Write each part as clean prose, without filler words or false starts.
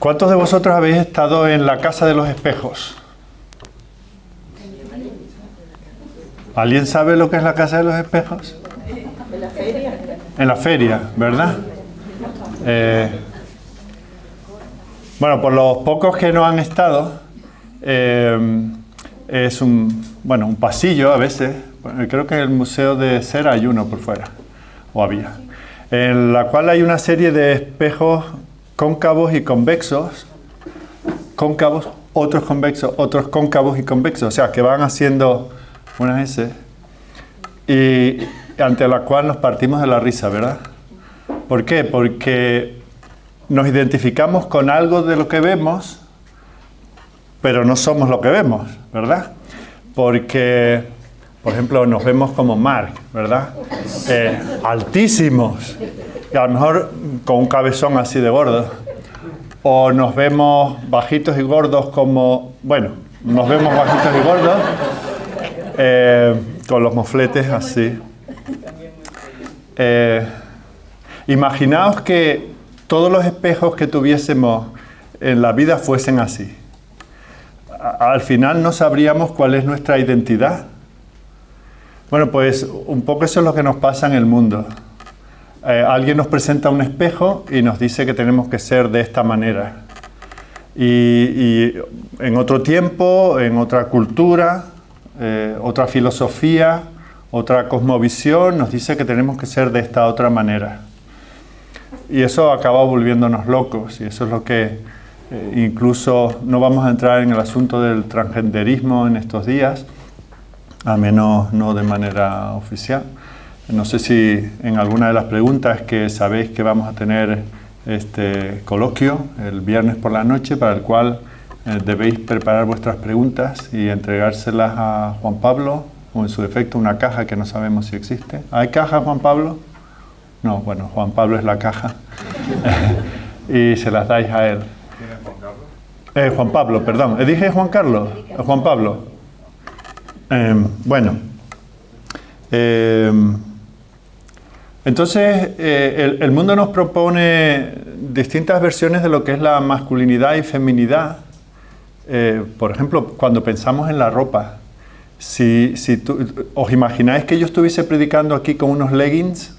¿Cuántos de vosotros habéis estado en la Casa de los Espejos? ¿Alguien sabe lo que es la Casa de los Espejos? En la feria. En la feria, ¿verdad? Bueno, por los pocos que no han estado, es un pasillo a veces. Creo que en el Museo de Cera hay uno por fuera, o había, en la cual hay una serie de espejos cóncavos y convexos, cóncavos, otros convexos, otros cóncavos y convexos, o sea, que van haciendo unas S, y ante la cual nos partimos de la risa, ¿verdad? ¿Por qué? Porque nos identificamos con algo de lo que vemos, pero no somos lo que vemos, ¿verdad? Porque, por ejemplo, nos vemos como Mark, ¿verdad? Altísimos, y a lo mejor con un cabezón así de gordo. O nos vemos bajitos y gordos como, bueno, nos vemos bajitos y gordos, con los mofletes así. Imaginaos que todos los espejos que tuviésemos en la vida fuesen así. Al final no sabríamos cuál es nuestra identidad. Bueno, pues un poco eso es lo que nos pasa en el mundo. Alguien nos presenta un espejo y nos dice que tenemos que ser de esta manera. Y en otro tiempo, en otra cultura, otra filosofía, otra cosmovisión, nos dice que tenemos que ser de esta otra manera. Y eso acaba volviéndonos locos, y eso es lo que incluso no vamos a entrar en el asunto del transgenderismo en estos días, al menos no de manera oficial. No sé si en alguna de las preguntas que sabéis que vamos a tener este coloquio el viernes por la noche, para el cual debéis preparar vuestras preguntas y entregárselas a Juan Pablo, o en su defecto una caja que no sabemos si existe. ¿Hay caja, Juan Pablo? No, bueno, Juan Pablo es la caja. Y se las dais a él. ¿Quién es Juan Carlos? Juan Pablo, perdón. ¿Dije Juan Carlos? Juan Pablo. Bueno. Entonces, el mundo nos propone distintas versiones de lo que es la masculinidad y feminidad. Por ejemplo, cuando pensamos en la ropa. Si ¿os imagináis que yo estuviese predicando aquí con unos leggings?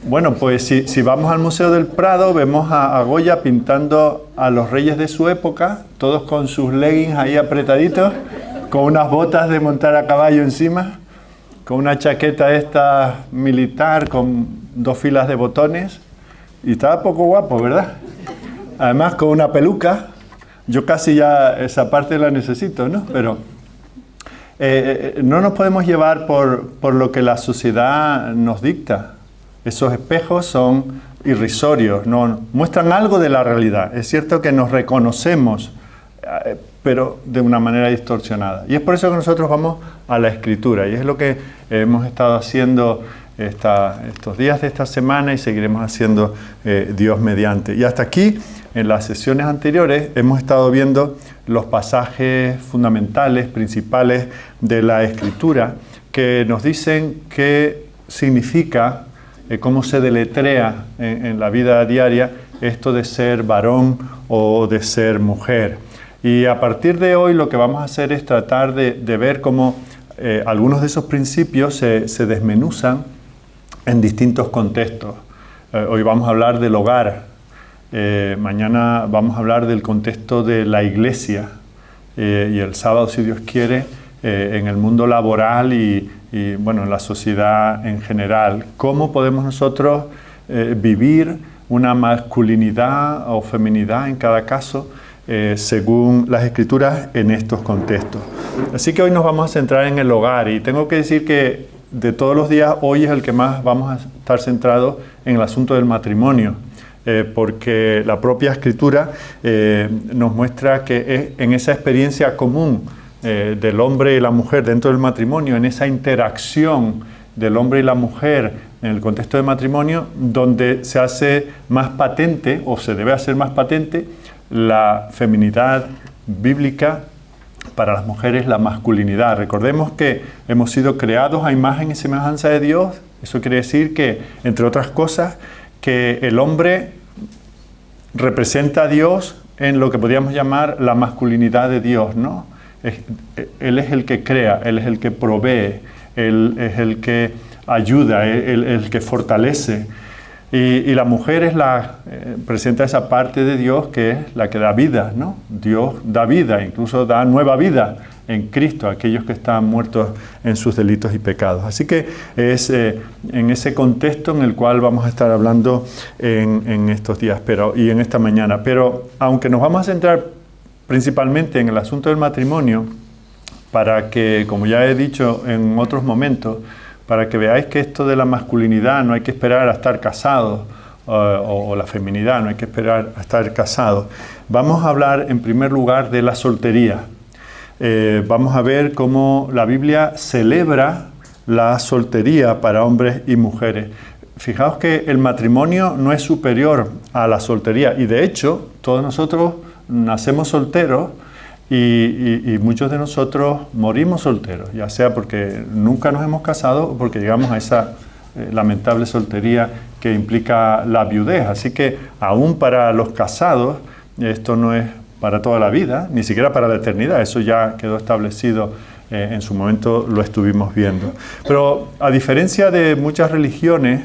Bueno, pues si vamos al Museo del Prado, vemos a Goya pintando a los reyes de su época, todos con sus leggings ahí apretaditos, con unas botas de montar a caballo encima, con una chaqueta esta militar con 2 filas de botones, y estaba poco guapo, ¿verdad? Además con una peluca. Yo casi ya esa parte la necesito, ¿no? Pero no nos podemos llevar por lo que la sociedad nos dicta. Esos espejos son irrisorios, no muestran algo de la realidad. Es cierto que nos reconocemos, pero de una manera distorsionada. Y es por eso que nosotros vamos a la Escritura. Y es lo que hemos estado haciendo estos días de esta semana y seguiremos haciendo Dios mediante. Y hasta aquí, en las sesiones anteriores, hemos estado viendo los pasajes fundamentales, principales de la Escritura, que nos dicen qué significa, cómo se deletrea en la vida diaria esto de ser varón o de ser mujer. Y a partir de hoy lo que vamos a hacer es tratar de ver cómo algunos de esos principios se desmenuzan en distintos contextos. Hoy vamos a hablar del hogar. Mañana vamos a hablar del contexto de la iglesia y el sábado, si Dios quiere, en el mundo laboral y bueno, en la sociedad en general. ¿Cómo podemos nosotros vivir una masculinidad o feminidad en cada caso según las Escrituras en estos contextos? Así que hoy nos vamos a centrar en el hogar, y tengo que decir que de todos los días hoy es el que más vamos a estar centrados en el asunto del matrimonio. Porque la propia Escritura nos muestra que en esa experiencia común del hombre y la mujer dentro del matrimonio, en esa interacción del hombre y la mujer en el contexto de matrimonio, donde se hace más patente, o se debe hacer más patente, la feminidad bíblica, para las mujeres la masculinidad. Recordemos que hemos sido creados a imagen y semejanza de Dios. Eso quiere decir que, entre otras cosas, que el hombre representa a Dios en lo que podríamos llamar la masculinidad de Dios, ¿no? Él es el que crea, Él es el que provee, Él es el que ayuda, Él es el que fortalece. Y la mujer es presenta esa parte de Dios que es la que da vida, ¿no? Dios da vida, incluso da nueva vida en Cristo a aquellos que están muertos en sus delitos y pecados. Así que es en ese contexto en el cual vamos a estar hablando en estos días y en esta mañana. Pero aunque nos vamos a centrar principalmente en el asunto del matrimonio, para que, como ya he dicho en otros momentos, para que veáis que esto de la masculinidad no hay que esperar a estar casados, o la feminidad no hay que esperar a estar casados. Vamos a hablar en primer lugar de la soltería. Vamos a ver cómo la Biblia celebra la soltería para hombres y mujeres. Fijaos que el matrimonio no es superior a la soltería y de hecho todos nosotros nacemos solteros y muchos de nosotros morimos solteros, ya sea porque nunca nos hemos casado o porque llegamos a esa lamentable soltería que implica la viudez. Así que aún para los casados esto no es para toda la vida, ni siquiera para la eternidad. Eso ya quedó establecido, en su momento lo estuvimos viendo. Pero a diferencia de muchas religiones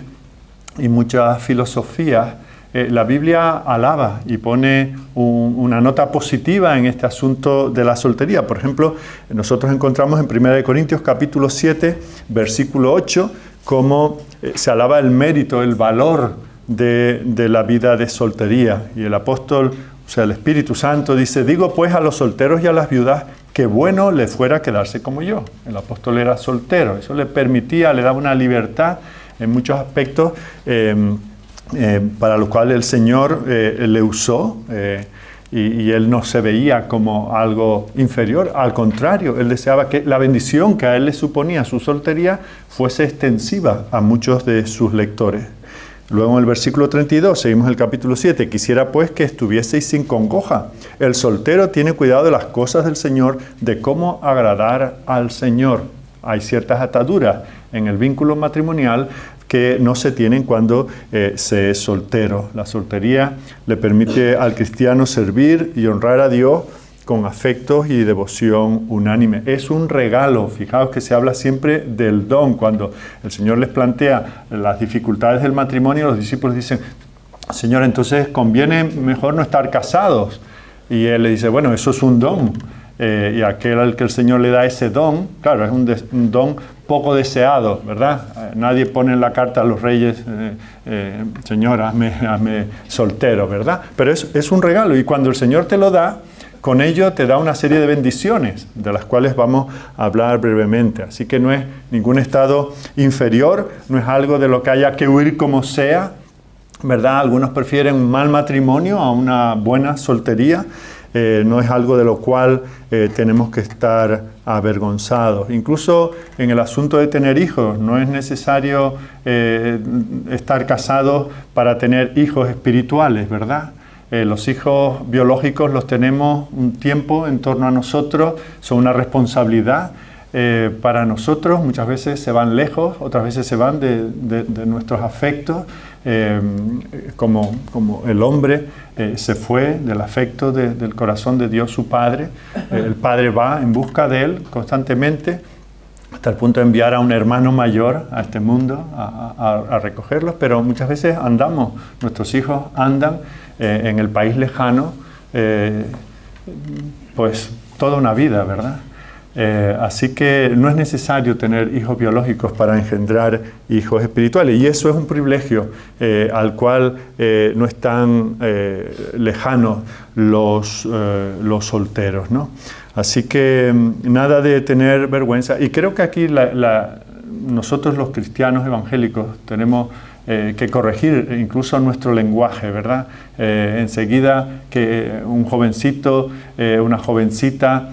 y muchas filosofías, la Biblia alaba y pone una nota positiva en este asunto de la soltería. Por ejemplo, nosotros encontramos en 1 Corintios capítulo 7, versículo 8, cómo se alaba el mérito, el valor de la vida de soltería. Y el apóstol, o sea, el Espíritu Santo dice: digo pues a los solteros y a las viudas que bueno les fuera quedarse como yo. El apóstol era soltero, eso le permitía, le daba una libertad en muchos aspectos para lo cual el Señor le usó y él no se veía como algo inferior. Al contrario, él deseaba que la bendición que a él le suponía su soltería fuese extensiva a muchos de sus lectores. Luego en el versículo 32, seguimos el capítulo 7, quisiera pues que estuvieseis sin congoja. El soltero tiene cuidado de las cosas del Señor, de cómo agradar al Señor. Hay ciertas ataduras en el vínculo matrimonial que no se tienen cuando se es soltero. La soltería le permite al cristiano servir y honrar a Dios con afectos y devoción unánime. Es un regalo. Fijaos que se habla siempre del don. Cuando el Señor les plantea las dificultades del matrimonio, los discípulos dicen: Señor, entonces conviene mejor no estar casados. Y Él le dice: bueno, eso es un don. Y aquel al que el Señor le da ese don, claro, es un don poco deseado, ¿verdad? Nadie pone en la carta a los reyes: Señor, hazme soltero, ¿verdad? Pero es un regalo, y cuando el Señor te lo da, con ello te da una serie de bendiciones, de las cuales vamos a hablar brevemente. Así que no es ningún estado inferior, no es algo de lo que haya que huir como sea, ¿verdad? Algunos prefieren un mal matrimonio a una buena soltería. No es algo de lo cual tenemos que estar avergonzados. Incluso en el asunto de tener hijos, no es necesario estar casados para tener hijos espirituales, ¿verdad? Los hijos biológicos los tenemos un tiempo en torno a nosotros, son una responsabilidad para nosotros. Muchas veces se van lejos, otras veces se van de nuestros afectos, como el hombre se fue del afecto del corazón de Dios su Padre. El Padre va en busca de él constantemente, hasta el punto de enviar a un hermano mayor a este mundo a recogerlos, pero muchas veces nuestros hijos andan en el país lejano, pues toda una vida, ¿verdad? Así que no es necesario tener hijos biológicos para engendrar hijos espirituales, y eso es un privilegio al cual no están lejanos los solteros, ¿no? Así que nada de tener vergüenza, y creo que aquí nosotros los cristianos evangélicos tenemos que corregir incluso nuestro lenguaje, ¿verdad? Enseguida que un jovencito, una jovencita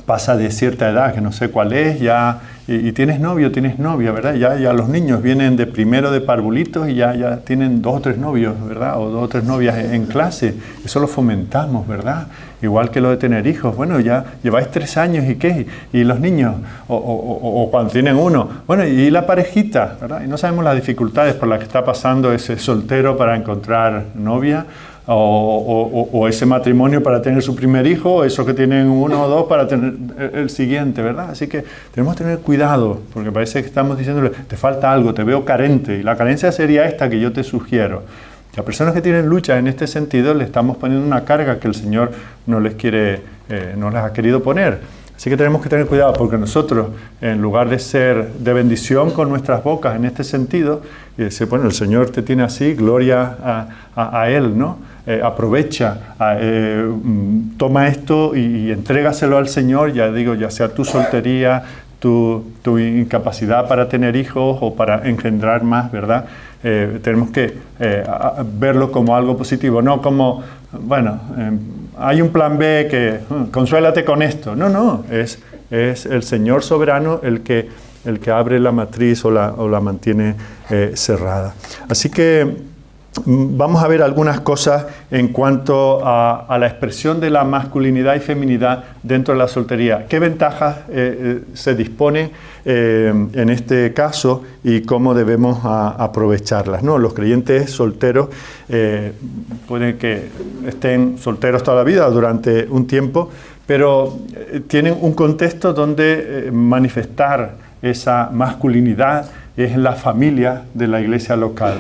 pasa de cierta edad, que no sé cuál es, ya, y tienes novio, tienes novia, ¿verdad? Ya los niños vienen de primero de parvulitos y ya tienen 2 o 3 novios, ¿verdad? O 2 o 3 novias en clase. Eso lo fomentamos, ¿verdad? Igual que lo de tener hijos. Bueno, ya lleváis 3 años, ¿y qué? Y los niños, o cuando tienen uno. Bueno, y la parejita, ¿verdad? Y no sabemos las dificultades por las que está pasando ese soltero para encontrar novia. o ese matrimonio para tener su primer hijo, o esos que tienen uno o dos para tener el siguiente, ¿verdad? Así que tenemos que tener cuidado, porque parece que estamos diciéndole, te falta algo, te veo carente, y la carencia sería esta que yo te sugiero. A personas que tienen lucha en este sentido le estamos poniendo una carga que el Señor no les ha querido poner. Así que tenemos que tener cuidado, porque nosotros, en lugar de ser de bendición con nuestras bocas en este sentido, y decir, bueno, el Señor te tiene así, gloria a Él, ¿no? Aprovecha, toma esto y entrégaselo al Señor, ya digo, ya sea tu soltería, tu incapacidad para tener hijos o para engendrar más, ¿verdad? Tenemos que verlo como algo positivo, no como, bueno, hay un plan B que consuélate con esto. No, es el Señor soberano el que abre la matriz o la mantiene cerrada. Así que vamos a ver algunas cosas en cuanto a la expresión de la masculinidad y feminidad dentro de la soltería. ¿Qué ventajas se disponen en este caso y cómo debemos aprovecharlas, ¿no? Los creyentes solteros pueden que estén solteros toda la vida durante un tiempo, pero tienen un contexto donde manifestar esa masculinidad es en la familia de la iglesia local.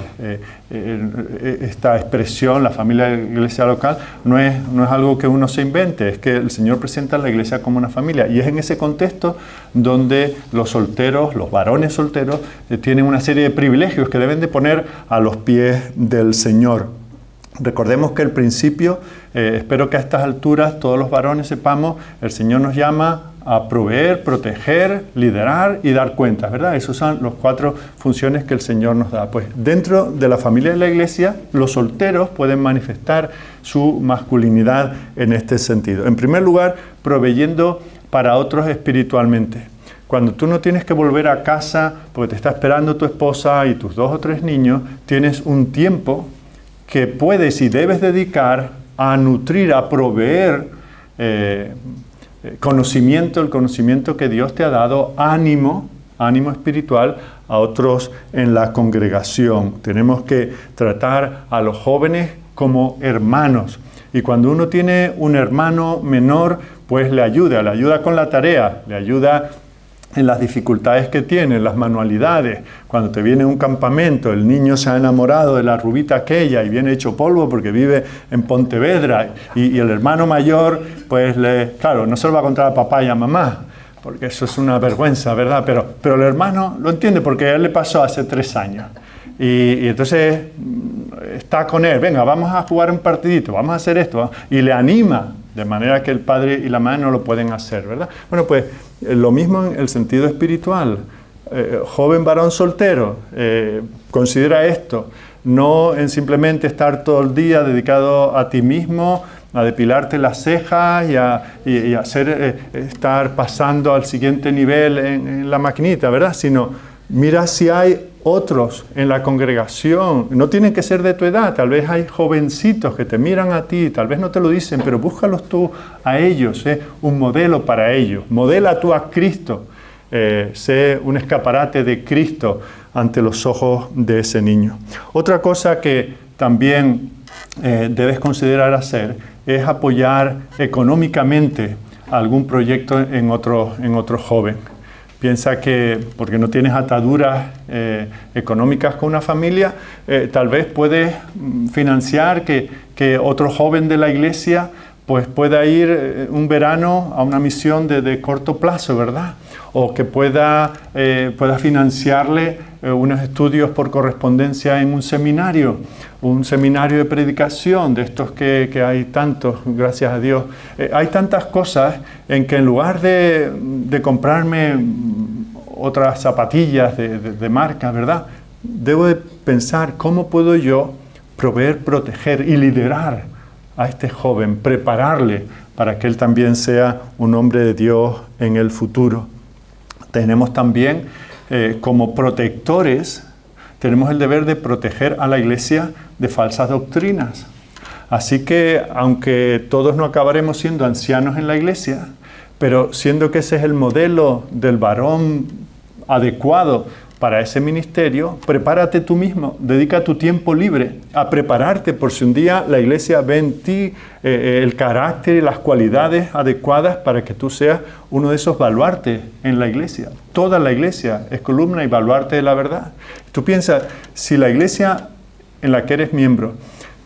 Esta expresión, la familia de la iglesia local, no es algo que uno se invente, es que el Señor presenta a la iglesia como una familia. Y es en ese contexto donde los solteros, los varones solteros, tienen una serie de privilegios que deben de poner a los pies del Señor. Recordemos que el principio, espero que a estas alturas todos los varones sepamos, el Señor nos llama a proveer, proteger, liderar y dar cuentas, ¿verdad? Esas son las 4 funciones que el Señor nos da. Pues dentro de la familia de la iglesia, los solteros pueden manifestar su masculinidad en este sentido. En primer lugar, proveyendo para otros espiritualmente. Cuando tú no tienes que volver a casa porque te está esperando tu esposa y tus 2 o 3 niños, tienes un tiempo que puedes y debes dedicar a nutrir, a proveer el conocimiento que Dios te ha dado, ánimo espiritual a otros en la congregación. Tenemos que tratar a los jóvenes como hermanos. Y cuando uno tiene un hermano menor, pues le ayuda con la tarea, le ayuda en las dificultades que tiene, las manualidades. Cuando te viene un campamento, el niño se ha enamorado de la rubita aquella y viene hecho polvo porque vive en Pontevedra, y el hermano mayor, pues claro, no se lo va a contar a papá y a mamá, porque eso es una vergüenza, ¿verdad? Pero el hermano lo entiende porque a él le pasó hace 3 años. Y entonces está con él, venga, vamos a jugar un partidito, vamos a hacer esto, y le anima, de manera que el padre y la madre no lo pueden hacer, ¿verdad? Bueno, pues lo mismo en el sentido espiritual. Joven varón soltero, considera esto, no en simplemente estar todo el día dedicado a ti mismo, a depilarte las cejas y estar pasando al siguiente nivel en la maquinita, ¿verdad? Sino mira si hay otros en la congregación, no tienen que ser de tu edad, tal vez hay jovencitos que te miran a ti, tal vez no te lo dicen, pero búscalos tú a ellos, un modelo para ellos, modela tú a Cristo, sé un escaparate de Cristo ante los ojos de ese niño. Otra cosa que también debes considerar hacer es apoyar económicamente algún proyecto en otro joven. Piensa que porque no tienes ataduras económicas con una familia, tal vez puedes financiar que otro joven de la iglesia pues pueda ir un verano a una misión de corto plazo, ¿verdad? O que pueda financiarle unos estudios por correspondencia en un seminario de predicación, de estos que hay tantos, gracias a Dios. Hay tantas cosas en que en lugar de comprarme otras zapatillas de marca, ¿verdad? Debo de pensar cómo puedo yo proveer, proteger y liderar a este joven, prepararle para que él también sea un hombre de Dios en el futuro. Tenemos también, como protectores, tenemos el deber de proteger a la iglesia de falsas doctrinas. Así que, aunque todos no acabaremos siendo ancianos en la iglesia, pero siendo que ese es el modelo del varón adecuado para ese ministerio, prepárate tú mismo, dedica tu tiempo libre a prepararte por si un día la iglesia ve en ti el carácter y las cualidades adecuadas para que tú seas uno de esos baluartes en la iglesia. Toda la iglesia es columna y baluarte de la verdad. Tú piensas, si la iglesia en la que eres miembro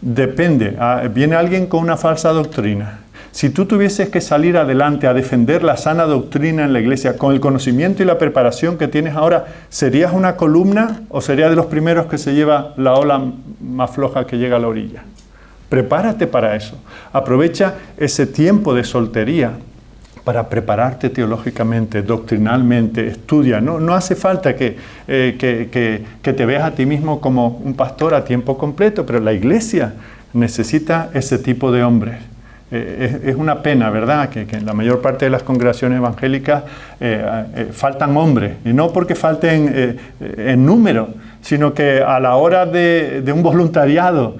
depende, viene alguien con una falsa doctrina, si tú tuvieses que salir adelante a defender la sana doctrina en la iglesia con el conocimiento y la preparación que tienes ahora, ¿serías una columna o serías de los primeros que se lleva la ola más floja que llega a la orilla? Prepárate para eso. Aprovecha ese tiempo de soltería para prepararte teológicamente, doctrinalmente, estudia. No hace falta que te veas a ti mismo como un pastor a tiempo completo, pero la iglesia necesita ese tipo de hombres. Es una pena, ¿verdad?, que en la mayor parte de las congregaciones evangélicas faltan hombres, y no porque falten en número, sino que a la hora de un voluntariado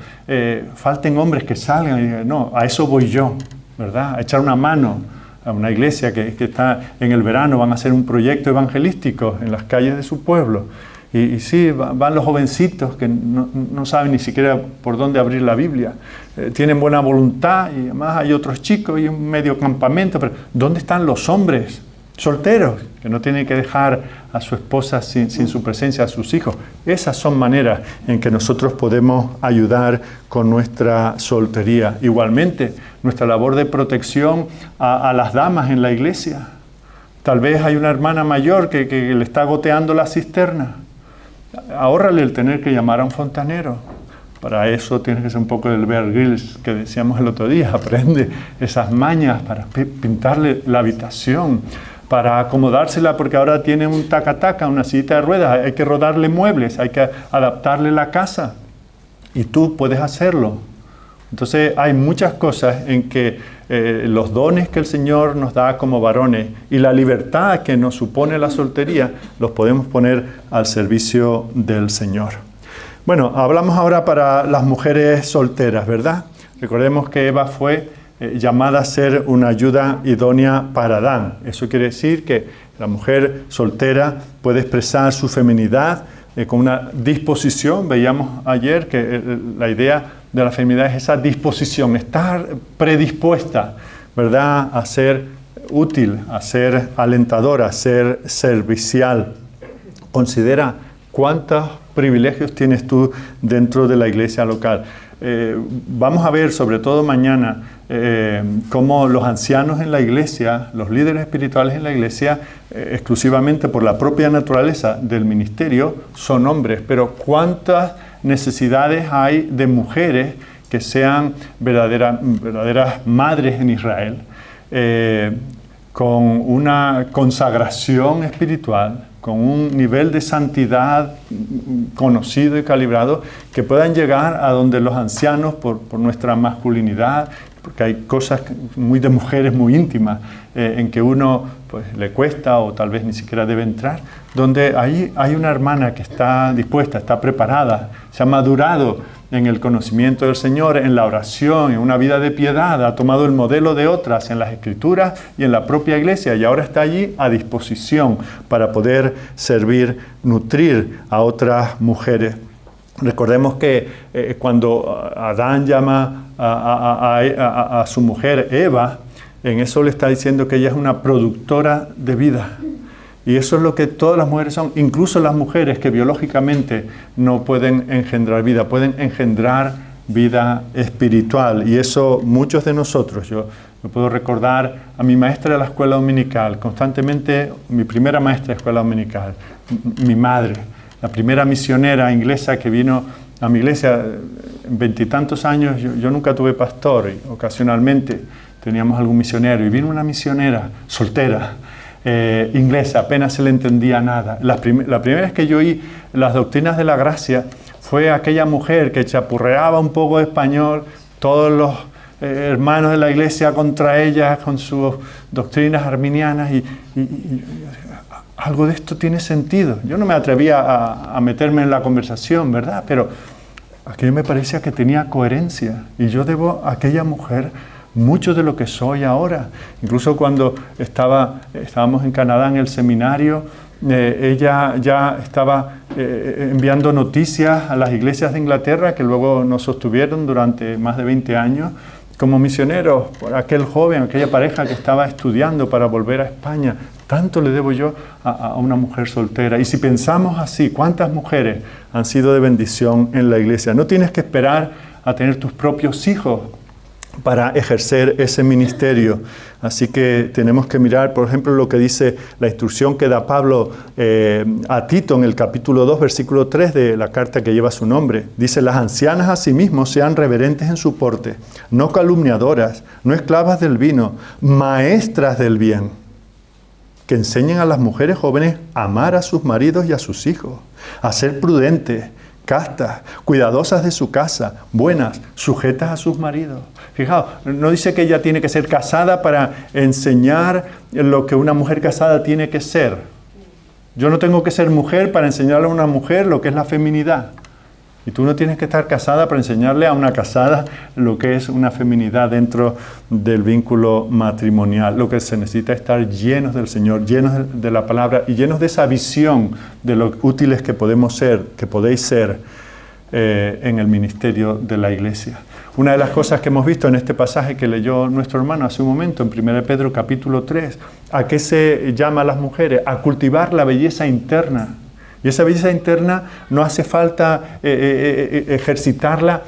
falten hombres que salgan y digan, no, a eso voy yo, ¿verdad?, a echar una mano a una iglesia que está en el verano, van a hacer un proyecto evangelístico en las calles de su pueblo. Y sí, van los jovencitos que no saben ni siquiera por dónde abrir la Biblia. Tienen buena voluntad y además hay otros chicos y un medio campamento. Pero ¿dónde están los hombres solteros que no tienen que dejar a su esposa sin su presencia, a sus hijos? Esas son maneras en que nosotros podemos ayudar con nuestra soltería. Igualmente, nuestra labor de protección a las damas en la iglesia. Tal vez hay una hermana mayor que le está goteando la cisterna. Ahórrale el tener que llamar a un fontanero. Para eso tienes que ser un poco del Bear Grylls que decíamos el otro día. Aprende esas mañas para pintarle la habitación, para acomodársela, porque ahora tiene un taca-taca, una sillita de ruedas. Hay que rodarle muebles, hay que adaptarle la casa. Y tú puedes hacerlo. Entonces hay muchas cosas en que los dones que el Señor nos da como varones y la libertad que nos supone la soltería, los podemos poner al servicio del Señor. Bueno, hablamos ahora para las mujeres solteras, ¿verdad? Recordemos que Eva fue llamada a ser una ayuda idónea para Adán. Eso quiere decir que la mujer soltera puede expresar su feminidad con una disposición. Veíamos ayer que la idea de la feminidad es esa disposición, estar predispuesta, ¿verdad?, a ser útil, a ser alentadora, a ser servicial. Considera cuántos privilegios tienes tú dentro de la iglesia local. Vamos a ver, sobre todo mañana, cómo los ancianos en la iglesia, los líderes espirituales en la iglesia, exclusivamente por la propia naturaleza del ministerio, son hombres, pero cuántas necesidades hay de mujeres que sean verdaderas madres en Israel, con una consagración espiritual, con un nivel de santidad conocido y calibrado, que puedan llegar a donde los ancianos, por nuestra masculinidad, porque hay cosas muy de mujeres muy íntimas en que uno pues le cuesta o tal vez ni siquiera debe entrar, donde ahí hay una hermana que está dispuesta, está preparada, se ha madurado en el conocimiento del Señor, en la oración, en una vida de piedad, ha tomado el modelo de otras en las Escrituras y en la propia iglesia, y ahora está allí a disposición para poder servir, nutrir a otras mujeres. Recordemos que cuando Adán llama a su mujer Eva, en eso le está diciendo que ella es una productora de vida. Y eso es lo que todas las mujeres son, incluso las mujeres que biológicamente no pueden engendrar vida, pueden engendrar vida espiritual. Y eso muchos de nosotros, yo me puedo recordar a mi maestra de la escuela dominical, constantemente, mi primera maestra de escuela dominical, mi madre, la primera misionera inglesa que vino a mi iglesia en 20 y tantos años. Yo nunca tuve pastor, y ocasionalmente teníamos algún misionero, y vino una misionera soltera, inglesa, apenas se le entendía nada. La primera vez que yo oí las doctrinas de la gracia fue aquella mujer que chapurreaba un poco de español, todos los hermanos de la iglesia contra ella con sus doctrinas arminianas, y algo de esto tiene sentido. Yo no me atrevía a meterme en la conversación, ¿verdad? Pero aquello me parecía que tenía coherencia, y yo debo a aquella mujer mucho de lo que soy ahora. Incluso cuando estábamos en Canadá en el seminario, ella ya estaba enviando noticias a las iglesias de Inglaterra que luego nos sostuvieron durante más de 20 años como misioneros por aquel joven, aquella pareja que estaba estudiando para volver a España. Tanto le debo yo a una mujer soltera. Y si pensamos así, ¿cuántas mujeres han sido de bendición en la iglesia? No tienes que esperar a tener tus propios hijos para ejercer ese ministerio. Así que tenemos que mirar, por ejemplo, lo que dice la instrucción que da Pablo a Tito en el capítulo 2, versículo 3 de la carta que lleva su nombre. Dice, las ancianas asimismo sean reverentes en su porte, no calumniadoras, no esclavas del vino, maestras del bien, que enseñen a las mujeres jóvenes a amar a sus maridos y a sus hijos, a ser prudentes, castas, cuidadosas de su casa, buenas, sujetas a sus maridos. Fijaos, no dice que ella tiene que ser casada para enseñar lo que una mujer casada tiene que ser. Yo no tengo que ser mujer para enseñarle a una mujer lo que es la feminidad. Y tú no tienes que estar casada para enseñarle a una casada lo que es una feminidad dentro del vínculo matrimonial. Lo que se necesita es estar llenos del Señor, llenos de la palabra y llenos de esa visión de lo útiles que podemos ser, que podéis ser en el ministerio de la iglesia. Una de las cosas que hemos visto en este pasaje que leyó nuestro hermano hace un momento, en 1 Pedro capítulo 3, ¿a qué se llama a las mujeres? A cultivar la belleza interna. Y esa belleza interna no hace falta ejercitarla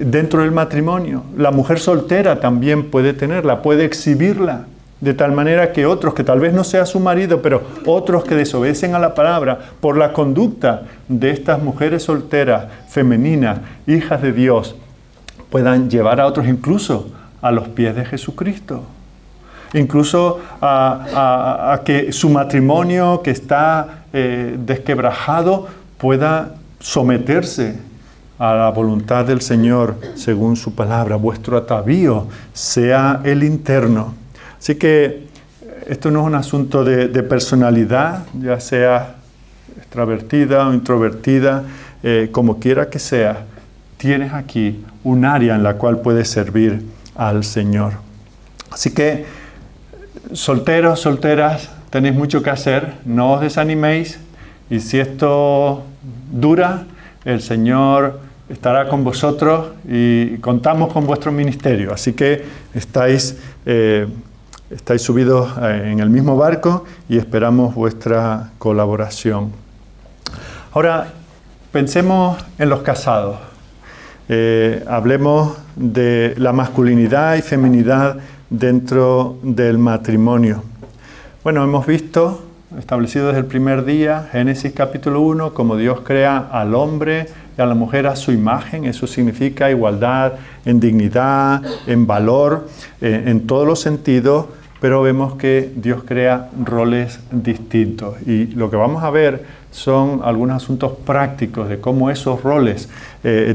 dentro del matrimonio. La mujer soltera también puede tenerla, puede exhibirla, de tal manera que otros, que tal vez no sea su marido, pero otros que desobedecen a la palabra, por la conducta de estas mujeres solteras, femeninas, hijas de Dios, puedan llevar a otros incluso a los pies de Jesucristo. Incluso a que su matrimonio que está desquebrajado pueda someterse a la voluntad del Señor según su palabra. Vuestro atavío sea el interno. Así que esto no es un asunto de personalidad, ya sea extravertida o introvertida, como quiera que sea. Tienes aquí un área en la cual puedes servir al Señor. Así que, solteros, solteras, tenéis mucho que hacer, no os desaniméis, y si esto dura, el Señor estará con vosotros y contamos con vuestro ministerio. Así que estáis subidos en el mismo barco y esperamos vuestra colaboración. Ahora, pensemos en los casados. Hablemos de la masculinidad y feminidad dentro del matrimonio. Bueno, hemos visto, establecido desde el primer día, Génesis capítulo 1, como Dios crea al hombre y a la mujer a su imagen. Eso significa igualdad en dignidad, en valor, en todos los sentidos, pero vemos que Dios crea roles distintos. Y lo que vamos a ver son algunos asuntos prácticos de cómo esos roles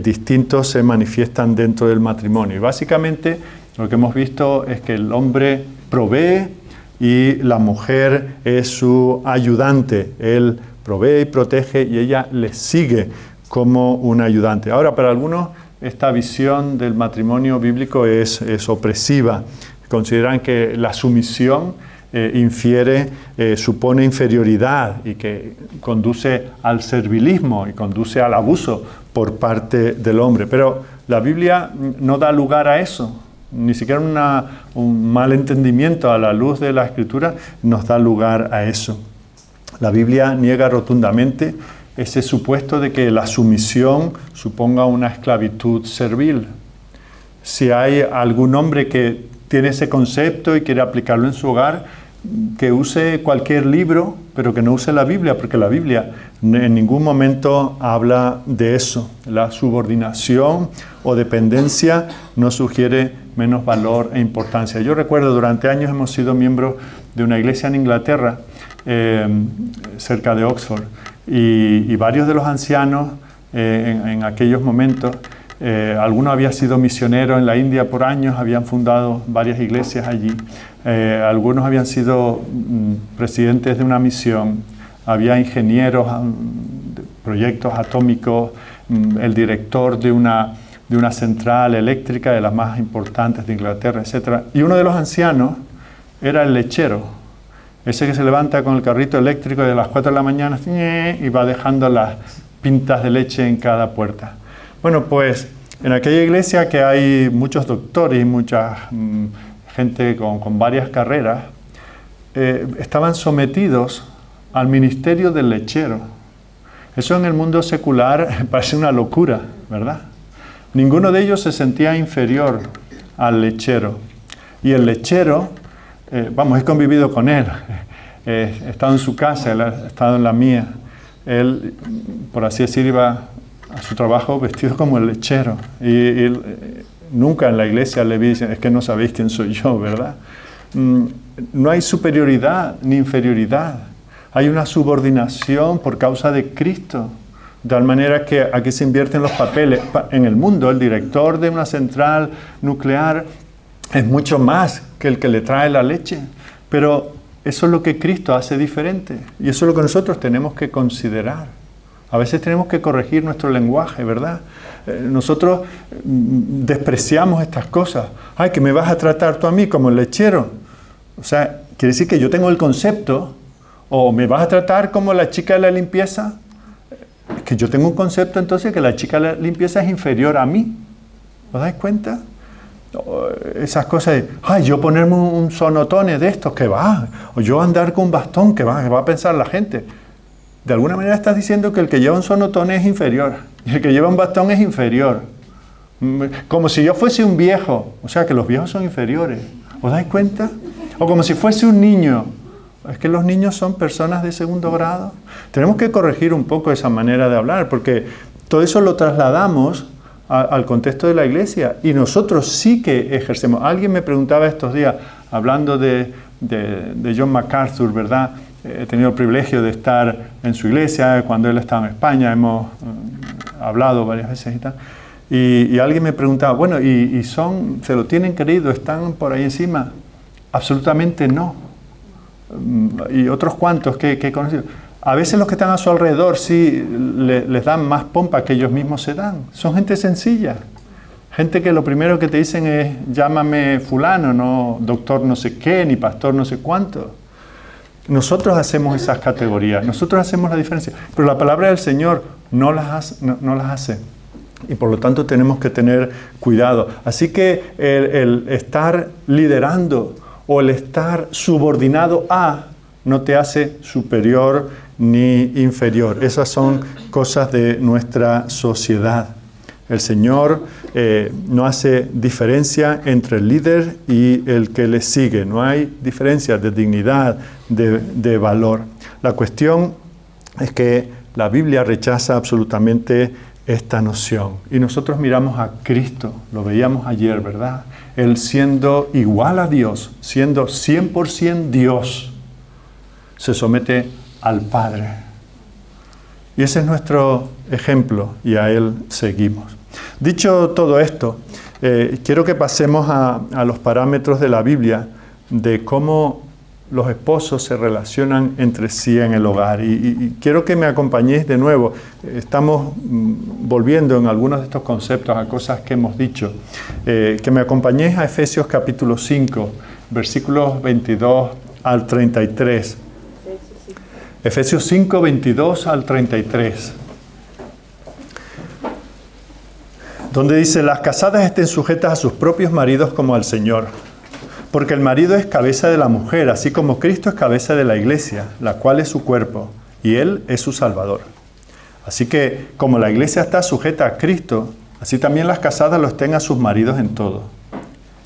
distintos se manifiestan dentro del matrimonio. Y básicamente lo que hemos visto es que el hombre provee y la mujer es su ayudante. Él provee y protege y ella le sigue como un ayudante. Ahora, para algunos esta visión del matrimonio bíblico es opresiva. Consideran que la sumisión supone inferioridad y que conduce al servilismo y conduce al abuso por parte del hombre. Pero la Biblia no da lugar a eso. Ni siquiera un mal entendimiento a la luz de la Escritura nos da lugar a eso. La Biblia niega rotundamente ese supuesto de que la sumisión suponga una esclavitud servil. Si hay algún hombre que tiene ese concepto y quiere aplicarlo en su hogar, que use cualquier libro, pero que no use la Biblia, porque la Biblia en ningún momento habla de eso. La subordinación o dependencia no sugiere menos valor e importancia. Yo recuerdo, durante años hemos sido miembros de una iglesia en Inglaterra, cerca de Oxford, y varios de los ancianos en aquellos momentos, algunos habían sido misioneros en la India por años, habían fundado varias iglesias allí, algunos habían sido presidentes de una misión, había ingenieros de proyectos atómicos, el director de una central eléctrica de las más importantes de Inglaterra, etc. Y uno de los ancianos era el lechero. Ese que se levanta con el carrito eléctrico de las 4 de la mañana y va dejando las pintas de leche en cada puerta. Bueno, pues en aquella iglesia que hay muchos doctores y mucha gente con varias carreras, estaban sometidos al ministerio del lechero. Eso en el mundo secular parece una locura, ¿verdad? Ninguno de ellos se sentía inferior al lechero. Y el lechero, he convivido con él, he estado en su casa, él ha estado en la mía. Él, por así decir, iba a su trabajo vestido como el lechero. Y nunca en la iglesia le vi, es que no sabéis quién soy yo, ¿verdad? No hay superioridad ni inferioridad. Hay una subordinación por causa de Cristo. De tal manera que aquí se invierten los papeles. En el mundo, el director de una central nuclear es mucho más que el que le trae la leche. Pero eso es lo que Cristo hace diferente. Y eso es lo que nosotros tenemos que considerar. A veces tenemos que corregir nuestro lenguaje, ¿verdad? Nosotros despreciamos estas cosas. Ay, que me vas a tratar tú a mí como el lechero. O sea, quiere decir que yo tengo el concepto, o me vas a tratar como la chica de la limpieza. Es que yo tengo un concepto entonces que la chica de la limpieza es inferior a mí. ¿Os dais cuenta? Esas cosas de, ay, yo ponerme un sonotone de estos, que va. O yo andar con un bastón, que va a pensar la gente. De alguna manera estás diciendo que el que lleva un sonotone es inferior. Y el que lleva un bastón es inferior. Como si yo fuese un viejo. O sea, que los viejos son inferiores. ¿Os dais cuenta? O como si fuese un niño. Es que los niños son personas de segundo grado. Tenemos que corregir un poco esa manera de hablar, porque todo eso lo trasladamos al contexto de la iglesia. Y nosotros sí que ejercemos. Alguien me preguntaba estos días, hablando de John MacArthur, ¿verdad? He tenido el privilegio de estar en su iglesia cuando él estaba en España. Hemos hablado varias veces y tal. Y alguien me preguntaba, bueno, ¿se lo tienen querido? ¿Están por ahí encima? Absolutamente no. Y otros cuantos que he conocido. A veces los que están a su alrededor sí les dan más pompa que ellos mismos se dan. Son gente sencilla. Gente que lo primero que te dicen es, llámame fulano, no doctor no sé qué, ni pastor no sé cuánto. Nosotros hacemos esas categorías, nosotros hacemos la diferencia. Pero la palabra del Señor no las hace. Y por lo tanto tenemos que tener cuidado. Así que el estar liderando o el estar subordinado a no te hace superior ni inferior. Esas son cosas de nuestra sociedad. El Señor no hace diferencia entre el líder y el que le sigue. No hay diferencia de dignidad, de valor. La cuestión es que la Biblia rechaza absolutamente esta noción. Y nosotros miramos a Cristo, lo veíamos ayer, ¿verdad? Él siendo igual a Dios, siendo 100% Dios, se somete al Padre. Y ese es nuestro ejemplo y a Él seguimos. Dicho todo esto, quiero que pasemos a los parámetros de la Biblia de cómo los esposos se relacionan entre sí en el hogar. Y quiero que me acompañéis de nuevo. Estamos volviendo en algunos de estos conceptos a cosas que hemos dicho. Que me acompañéis a Efesios capítulo 5, versículos 22 al 33. Efesios 5, 22 al 33. Donde dice, las casadas estén sujetas a sus propios maridos como al Señor. Porque el marido es cabeza de la mujer, así como Cristo es cabeza de la iglesia, la cual es su cuerpo, y Él es su Salvador. Así que, como la iglesia está sujeta a Cristo, así también las casadas lo estén a sus maridos en todo.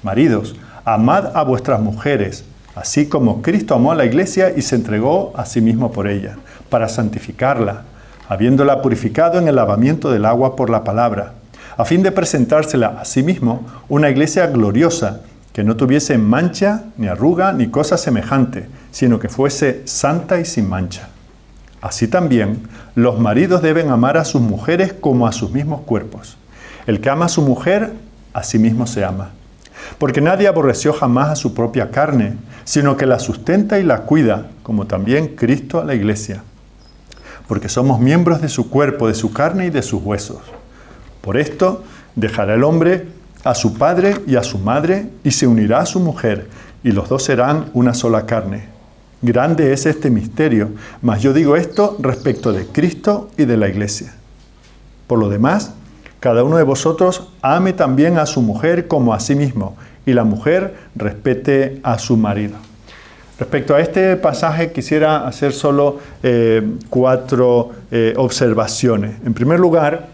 Maridos, amad a vuestras mujeres, así como Cristo amó a la iglesia y se entregó a sí mismo por ella, para santificarla, habiéndola purificado en el lavamiento del agua por la palabra, a fin de presentársela a sí mismo una iglesia gloriosa, que no tuviese mancha, ni arruga, ni cosa semejante, sino que fuese santa y sin mancha. Así también, los maridos deben amar a sus mujeres como a sus mismos cuerpos. El que ama a su mujer, a sí mismo se ama. Porque nadie aborreció jamás a su propia carne, sino que la sustenta y la cuida, como también Cristo a la iglesia. Porque somos miembros de su cuerpo, de su carne y de sus huesos. Por esto, dejará el hombre a su padre y a su madre, y se unirá a su mujer, y los dos serán una sola carne. Grande es este misterio, mas yo digo esto respecto de Cristo y de la Iglesia. Por lo demás, cada uno de vosotros ame también a su mujer como a sí mismo, y la mujer respete a su marido. Respecto a este pasaje quisiera hacer solo 4 observaciones. En primer lugar,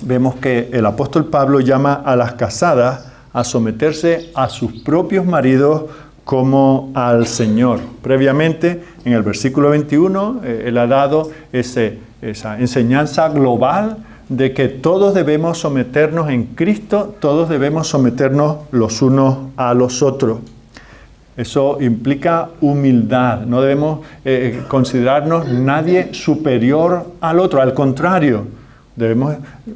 vemos que el apóstol Pablo llama a las casadas a someterse a sus propios maridos como al Señor. Previamente, en el versículo 21, él ha dado esa enseñanza global de que todos debemos someternos en Cristo, todos debemos someternos los unos a los otros. Eso implica humildad, no debemos considerarnos nadie superior al otro, al contrario, debemos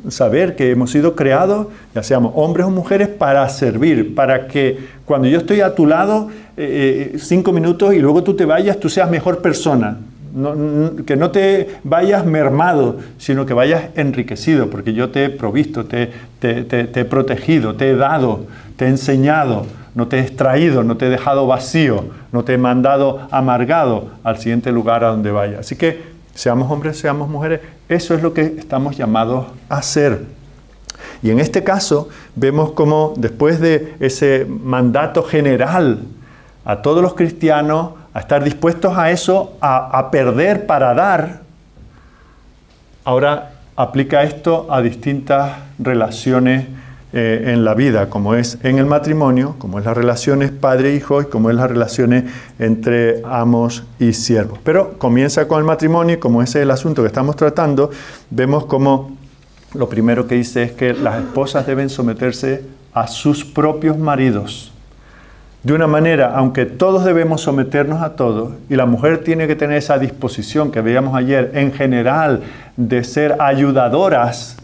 saber que hemos sido creados, ya seamos hombres o mujeres, para servir, para que cuando yo estoy a tu lado 5 minutos y luego tú te vayas, tú seas mejor persona. Que no te vayas mermado, sino que vayas enriquecido, porque yo te he provisto, te he protegido, te he dado, te he enseñado, no te he extraído, no te he dejado vacío, no te he mandado amargado al siguiente lugar a donde vayas. Así que seamos hombres, seamos mujeres, eso es lo que estamos llamados a hacer. Y en este caso vemos cómo después de ese mandato general a todos los cristianos, a estar dispuestos a eso, a perder para dar, ahora aplica esto a distintas relaciones en la vida, como es en el matrimonio, como es las relaciones padre-hijo y como es las relaciones entre amos y siervos. Pero comienza con el matrimonio y como ese es el asunto que estamos tratando, vemos como lo primero que dice es que las esposas deben someterse a sus propios maridos. De una manera, aunque todos debemos someternos a todos, y la mujer tiene que tener esa disposición que veíamos ayer, en general, de ser ayudadoras,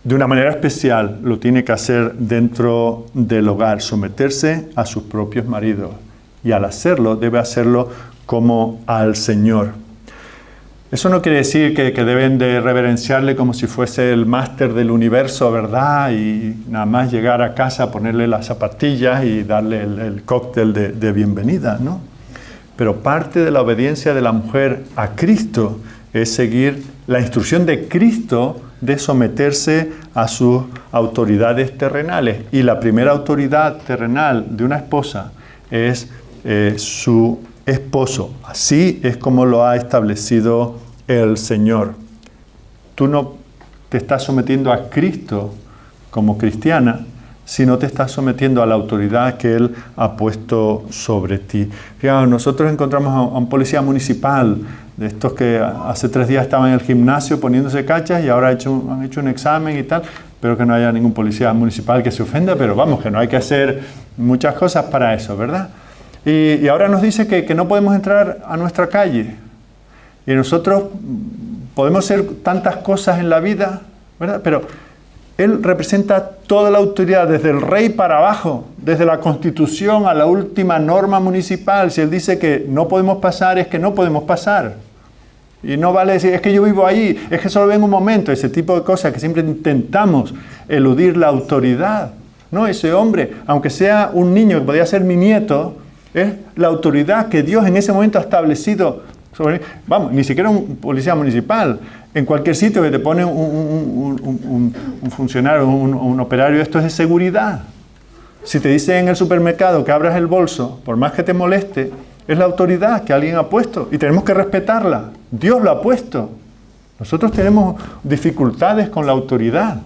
de una manera especial, lo tiene que hacer dentro del hogar, someterse a sus propios maridos. Y al hacerlo, debe hacerlo como al Señor. Eso no quiere decir que deben de reverenciarle como si fuese el máster del universo, ¿verdad? Y nada más llegar a casa, ponerle las zapatillas y darle el cóctel de bienvenida, ¿no? Pero parte de la obediencia de la mujer a Cristo es seguir la instrucción de Cristo de someterse a sus autoridades terrenales. Y la primera autoridad terrenal de una esposa es su esposo. Así es como lo ha establecido el Señor. Tú no te estás sometiendo a Cristo como cristiana, sino te estás sometiendo a la autoridad que Él ha puesto sobre ti. Fijaos, nosotros encontramos a un policía municipal, de estos que hace 3 días estaban en el gimnasio poniéndose cachas y ahora han hecho un examen y tal. Espero que no haya ningún policía municipal que se ofenda, pero vamos, que no hay que hacer muchas cosas para eso, ¿verdad? Y ahora nos dice que no podemos entrar a nuestra calle. Y nosotros podemos hacer tantas cosas en la vida, ¿verdad? Pero Él representa toda la autoridad, desde el rey para abajo, desde la Constitución a la última norma municipal. Si Él dice que no podemos pasar, es que no podemos pasar. Y no vale decir, es que yo vivo ahí, es que solo vengo un momento, ese tipo de cosas que siempre intentamos eludir la autoridad. No, ese hombre, aunque sea un niño que podría ser mi nieto, es la autoridad que Dios en ese momento ha establecido sobre, vamos, ni siquiera un policía municipal. En cualquier sitio que te pone un funcionario, un operario, esto es de seguridad. Si te dice en el supermercado que abras el bolso, por más que te moleste, es la autoridad que alguien ha puesto y tenemos que respetarla. Dios lo ha puesto. Nosotros tenemos dificultades con la autoridad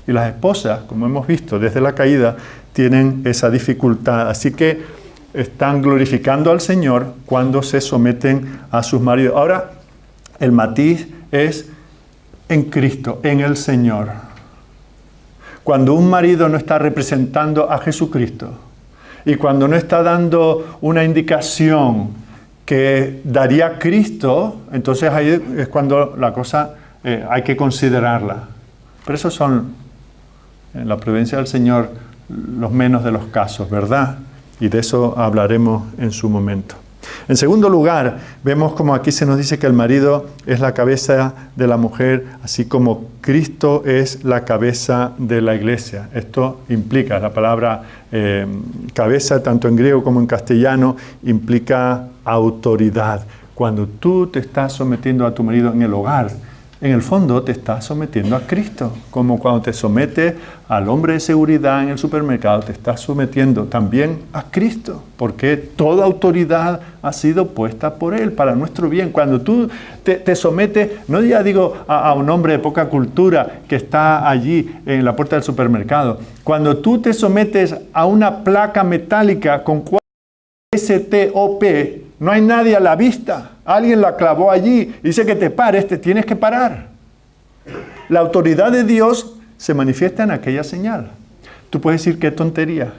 y las esposas, como hemos visto desde la caída, tienen esa dificultad. Así que están glorificando al Señor cuando se someten a sus maridos. Ahora, el matiz es en Cristo, en el Señor. Cuando un marido no está representando a Jesucristo y cuando no está dando una indicación que daría Cristo, entonces ahí es cuando la cosa hay que considerarla. Pero esos son, en la providencia del Señor, los menos de los casos, ¿verdad? Y de eso hablaremos en su momento. En segundo lugar, vemos como aquí se nos dice que el marido es la cabeza de la mujer, así como Cristo es la cabeza de la iglesia. Esto implica, la palabra cabeza, tanto en griego como en castellano, implica autoridad. Cuando tú te estás sometiendo a tu marido en el hogar, en el fondo te estás sometiendo a Cristo, como cuando te sometes al hombre de seguridad en el supermercado, te estás sometiendo también a Cristo, porque toda autoridad ha sido puesta por Él para nuestro bien. Cuando tú te sometes, no ya digo a un hombre de poca cultura que está allí en la puerta del supermercado, cuando tú te sometes a una placa metálica con STOP, no hay nadie a la vista. Alguien la clavó allí. Dice que te pares, te tienes que parar. La autoridad de Dios se manifiesta en aquella señal. Tú puedes decir, qué tontería.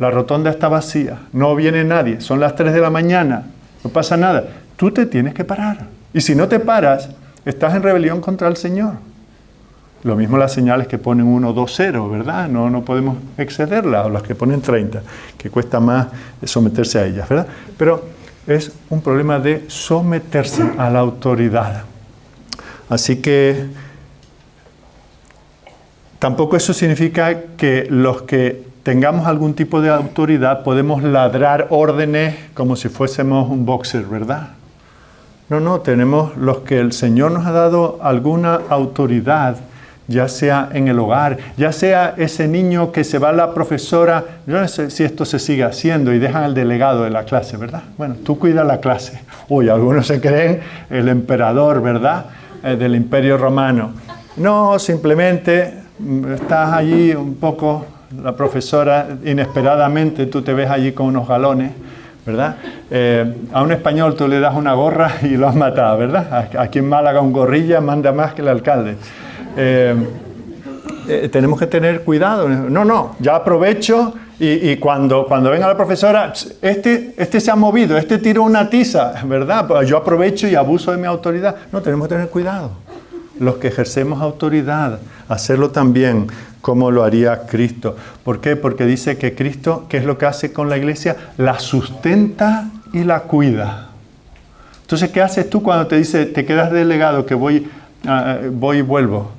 La rotonda está vacía. No viene nadie. Son las 3 de la mañana. No pasa nada. Tú te tienes que parar. Y si no te paras, estás en rebelión contra el Señor. Lo mismo las señales que ponen 1, 2, 0, ¿verdad? No podemos excederlas. O las que ponen 30, que cuesta más someterse a ellas, ¿verdad? Pero es un problema de someterse a la autoridad. Así que tampoco eso significa que los que tengamos algún tipo de autoridad podemos ladrar órdenes como si fuésemos un boxer, ¿verdad? No, tenemos los que el Señor nos ha dado alguna autoridad, ya sea en el hogar, ya sea ese niño que se va a la profesora, yo no sé si esto se sigue haciendo y dejan al delegado de la clase, ¿verdad? Bueno, tú cuidas la clase. Uy, algunos se creen el emperador, ¿verdad? Del Imperio Romano. No, simplemente estás allí un poco, la profesora, inesperadamente tú te ves allí con unos galones, ¿verdad? A un español tú le das una gorra y lo has matado, ¿verdad? Aquí en Málaga un gorrilla manda más que el alcalde. Tenemos que tener cuidado. No, ya aprovecho y cuando venga la profesora, este se ha movido, este tiró una tiza, ¿verdad? Pues yo aprovecho y abuso de mi autoridad. No, tenemos que tener cuidado. Los que ejercemos autoridad, hacerlo también como lo haría Cristo. ¿Por qué? Porque dice que Cristo, ¿qué es lo que hace con la iglesia? La sustenta y la cuida. Entonces, ¿qué haces tú cuando te dice, te quedas delegado que voy y vuelvo?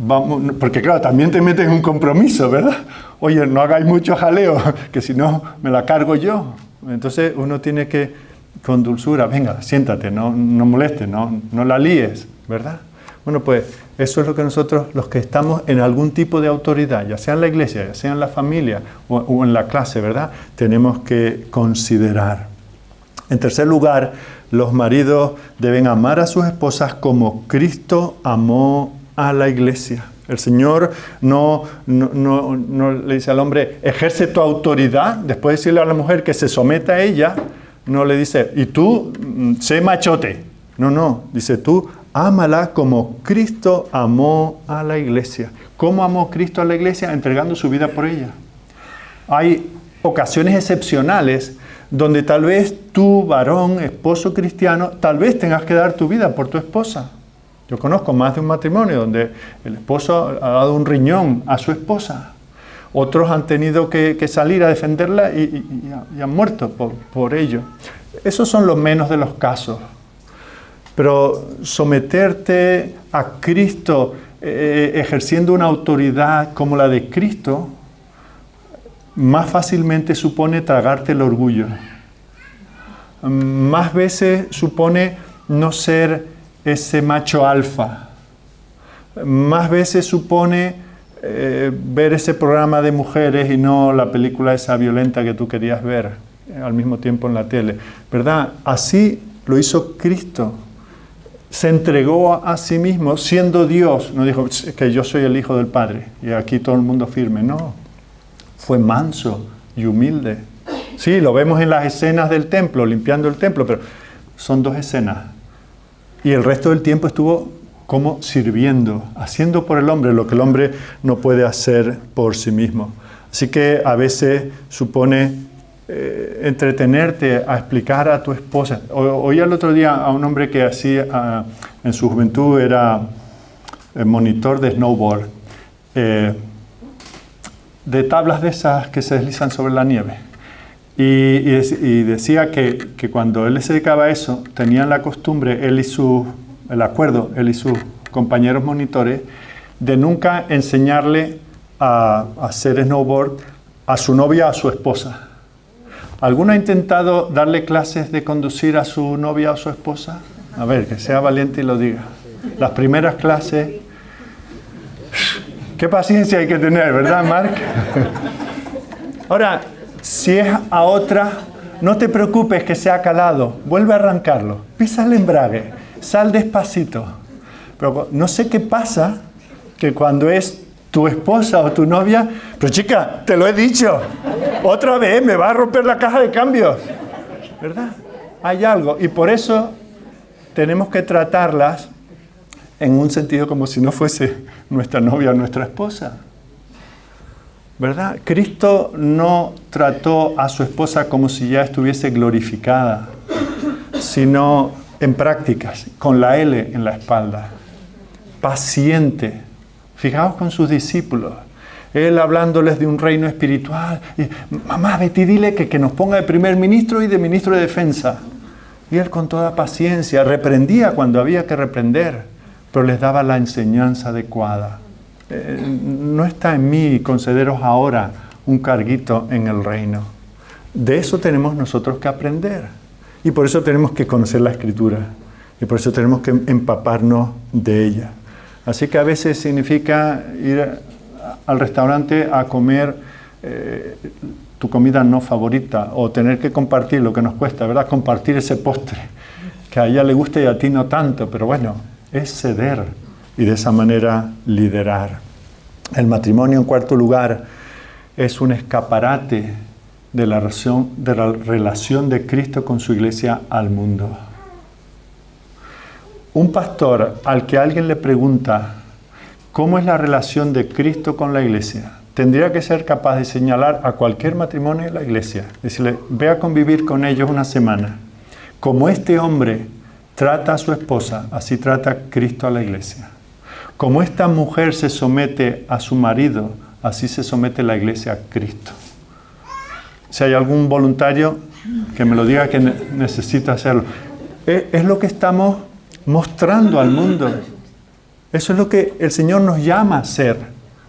Vamos, porque claro, también te metes en un compromiso, ¿verdad? Oye, no hagáis mucho jaleo, que si no me la cargo yo. Entonces uno tiene que, con dulzura, venga, siéntate, no molestes, no la líes, ¿verdad? Bueno, pues eso es lo que nosotros, los que estamos en algún tipo de autoridad, ya sea en la iglesia, ya sea en la familia o en la clase, ¿verdad? Tenemos que considerar. En tercer lugar, los maridos deben amar a sus esposas como Cristo amó a la iglesia. El Señor no le dice al hombre, ejerce tu autoridad, después de decirle a la mujer que se someta a ella, no le dice, y tú, sé machote. No, dice tú, ámala como Cristo amó a la iglesia. ¿Cómo amó Cristo a la iglesia? Entregando su vida por ella. Hay ocasiones excepcionales donde tal vez tú, varón, esposo cristiano, tal vez tengas que dar tu vida por tu esposa. Yo conozco más de un matrimonio donde el esposo ha dado un riñón a su esposa. Otros han tenido que salir a defenderla y han muerto por ello. Esos son los menos de los casos. Pero someterte a Cristo ejerciendo una autoridad como la de Cristo, más fácilmente supone tragarte el orgullo. Más veces supone no ser ese macho alfa. Más veces supone ver ese programa de mujeres y no la película esa violenta que tú querías ver al mismo tiempo en la tele. ¿Verdad? Así lo hizo Cristo. Se entregó a sí mismo siendo Dios. No dijo que yo soy el Hijo del Padre y aquí todo el mundo firme. No. Fue manso y humilde. Sí, lo vemos en las escenas del templo, limpiando el templo, pero son 2 escenas. Y el resto del tiempo estuvo como sirviendo, haciendo por el hombre lo que el hombre no puede hacer por sí mismo. Así que a veces supone entretenerte a explicar a tu esposa. Oí el otro día a un hombre que hacía, en su juventud era monitor de snowboard, de tablas de esas que se deslizan sobre la nieve. Y decía que cuando él se dedicaba a eso, tenían la costumbre, él y sus compañeros monitores, de nunca enseñarle a hacer snowboard a su novia o a su esposa. ¿Alguno ha intentado darle clases de conducir a su novia o su esposa? A ver, que sea valiente y lo diga. Las primeras clases... Qué paciencia hay que tener, ¿verdad, Marc? Ahora, si es a otra, no te preocupes que sea calado. Vuelve a arrancarlo. Pisa el embrague. Sal despacito. Pero no sé qué pasa que cuando es tu esposa o tu novia... Pero chica, te lo he dicho. Otra vez me va a romper la caja de cambios. ¿Verdad? Hay algo. Y por eso tenemos que tratarlas en un sentido como si no fuese nuestra novia o nuestra esposa. ¿Verdad? Cristo no trató a su esposa como si ya estuviese glorificada, sino en prácticas, con la L en la espalda. Paciente. Fijaos con sus discípulos. Él hablándoles de un reino espiritual. Y, mamá, vete y dile que nos ponga de primer ministro y de ministro de defensa. Y él con toda paciencia reprendía cuando había que reprender, pero les daba la enseñanza adecuada. No está en mí concederos ahora un carguito en el reino. De eso tenemos nosotros que aprender. Y por eso tenemos que conocer la Escritura. Y por eso tenemos que empaparnos de ella. Así que a veces significa ir al restaurante a comer tu comida no favorita o tener que compartir lo que nos cuesta, ¿verdad? Compartir ese postre que a ella le gusta y a ti no tanto, pero bueno, es ceder y de esa manera liderar. El matrimonio, en cuarto lugar, es un escaparate de la relación de Cristo con su iglesia al mundo. Un pastor al que alguien le pregunta cómo es la relación de Cristo con la iglesia, tendría que ser capaz de señalar a cualquier matrimonio de la iglesia, decirle, ve a convivir con ellos una semana. Como este hombre trata a su esposa, así trata Cristo a la iglesia. Como esta mujer se somete a su marido, así se somete la iglesia a Cristo. Si hay algún voluntario que me lo diga que necesita hacerlo. Es lo que estamos mostrando al mundo. Eso es lo que el Señor nos llama a ser.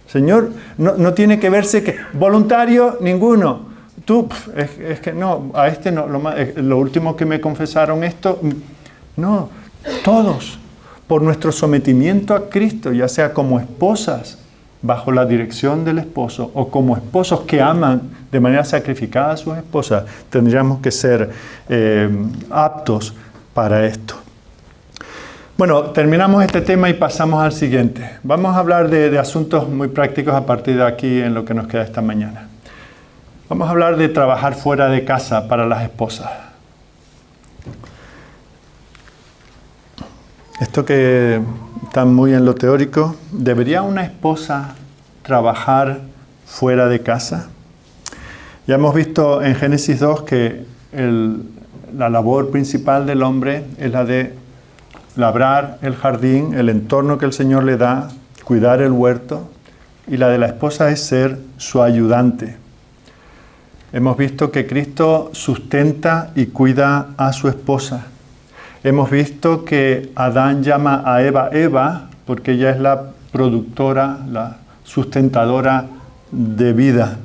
Señor, no tiene que verse que voluntario ninguno. Tú, es que no, a este no, lo último que me confesaron esto, no, todos, por nuestro sometimiento a Cristo, ya sea como esposas, bajo la dirección del esposo, o como esposos que aman de manera sacrificada a sus esposas, tendríamos que ser aptos para esto. Bueno, terminamos este tema y pasamos al siguiente. Vamos a hablar de asuntos muy prácticos a partir de aquí en lo que nos queda esta mañana. Vamos a hablar de trabajar fuera de casa para las esposas. Esto que está muy en lo teórico, ¿debería una esposa trabajar fuera de casa? Ya hemos visto en Génesis 2 que la labor principal del hombre es la de labrar el jardín, el entorno que el Señor le da, cuidar el huerto, y la de la esposa es ser su ayudante. Hemos visto que Cristo sustenta y cuida a su esposa. Hemos visto que Adán llama a Eva Eva porque ella es la productora, la sustentadora de vida.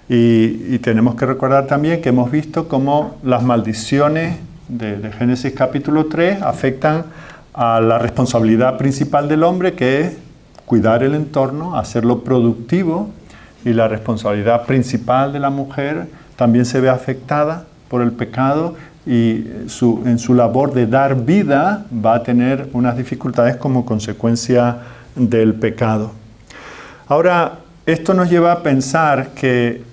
Y tenemos que recordar también que hemos visto cómo las maldiciones de Génesis capítulo 3 afectan a la responsabilidad principal del hombre, que es cuidar el entorno, hacerlo productivo, y la responsabilidad principal de la mujer también se ve afectada por el pecado y en su labor de dar vida va a tener unas dificultades como consecuencia del pecado. Ahora, esto nos lleva a pensar que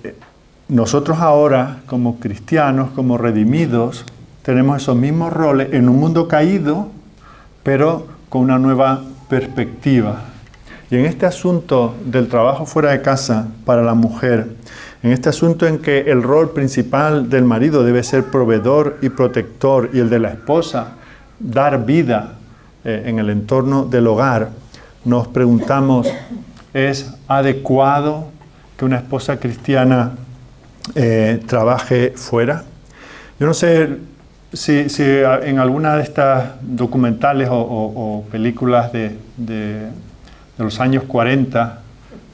nosotros ahora, como cristianos, como redimidos, tenemos esos mismos roles en un mundo caído, pero con una nueva perspectiva. Y en este asunto del trabajo fuera de casa para la mujer, en este asunto en que el rol principal del marido debe ser proveedor y protector, y el de la esposa dar vida en el entorno del hogar, nos preguntamos, ¿es adecuado que una esposa cristiana trabaje fuera. Yo no sé si en alguna de estas documentales o películas de los años 40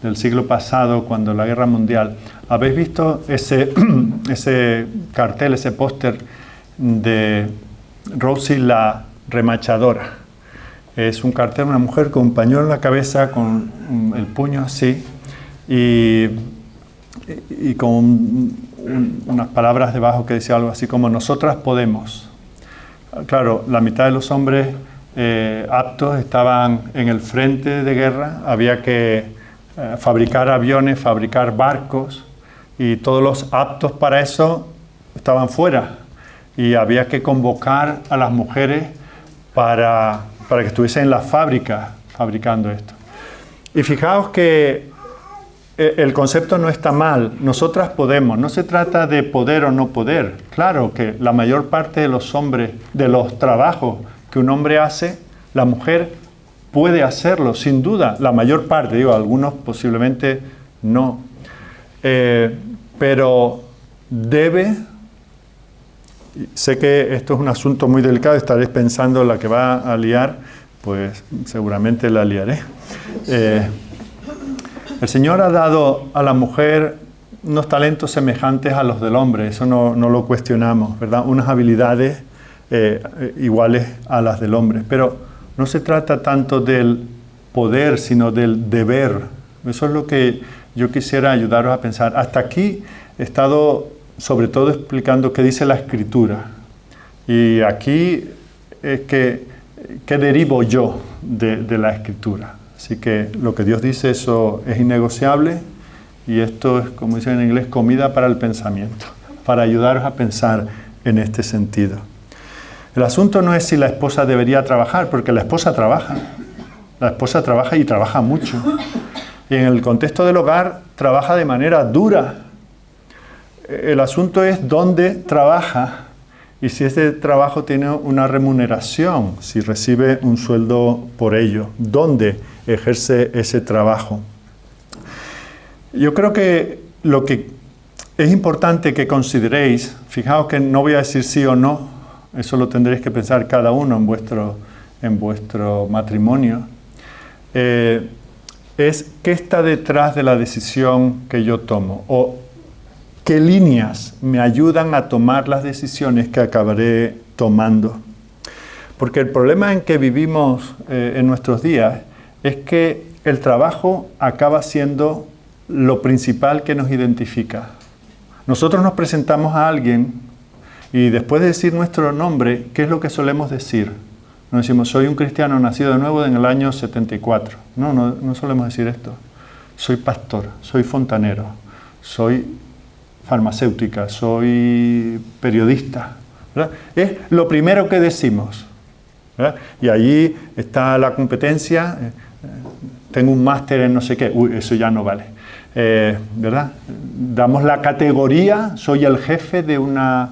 del siglo pasado, cuando la Guerra Mundial, ¿habéis visto ese cartel, ese póster de Rosie la remachadora? Es un cartel, una mujer con un pañuelo en la cabeza, con el puño así, y con unas palabras debajo que decía algo así como nosotras podemos. Claro, la mitad de los hombres aptos estaban en el frente de guerra, había que fabricar aviones, fabricar barcos, y todos los aptos para eso estaban fuera, y había que convocar a las mujeres para que estuviesen en la fábrica fabricando esto. Y fijaos que el concepto no está mal, nosotras podemos, no se trata de poder o no poder. Claro que la mayor parte de los hombres, de los trabajos que un hombre hace, la mujer puede hacerlo, sin duda, la mayor parte, digo, algunos posiblemente no. Pero debe, sé que esto es un asunto muy delicado, estaréis pensando la que va a liar, pues seguramente la liaré. El Señor ha dado a la mujer unos talentos semejantes a los del hombre, eso no lo cuestionamos, ¿verdad? Unas habilidades iguales a las del hombre, pero no se trata tanto del poder, sino del deber. Eso es lo que yo quisiera ayudaros a pensar. Hasta aquí he estado sobre todo explicando qué dice la Escritura. Y aquí es que derivo yo de la Escritura. Así que lo que Dios dice, eso es innegociable, y esto es, como dicen en inglés, comida para el pensamiento, para ayudaros a pensar en este sentido. El asunto no es si la esposa debería trabajar, porque la esposa trabaja y trabaja mucho. Y en el contexto del hogar trabaja de manera dura. El asunto es dónde trabaja y si ese trabajo tiene una remuneración, si recibe un sueldo por ello, dónde ejerce ese trabajo. Yo creo que lo que es importante que consideréis, fijaos que no voy a decir sí o no, eso lo tendréis que pensar cada uno en vuestro matrimonio, es qué está detrás de la decisión que yo tomo, o qué líneas me ayudan a tomar las decisiones que acabaré tomando. Porque el problema en que vivimos en nuestros días es que el trabajo acaba siendo lo principal que nos identifica. Nosotros nos presentamos a alguien y después de decir nuestro nombre, ¿qué es lo que solemos decir? Nos decimos, soy un cristiano nacido de nuevo en el año 74. No solemos decir esto. Soy pastor, soy fontanero, soy farmacéutica, soy periodista, ¿verdad? Es lo primero que decimos, ¿verdad? Y allí está la competencia, tengo un máster en no sé qué, eso ya no vale, ¿verdad? Damos la categoría, soy el jefe de una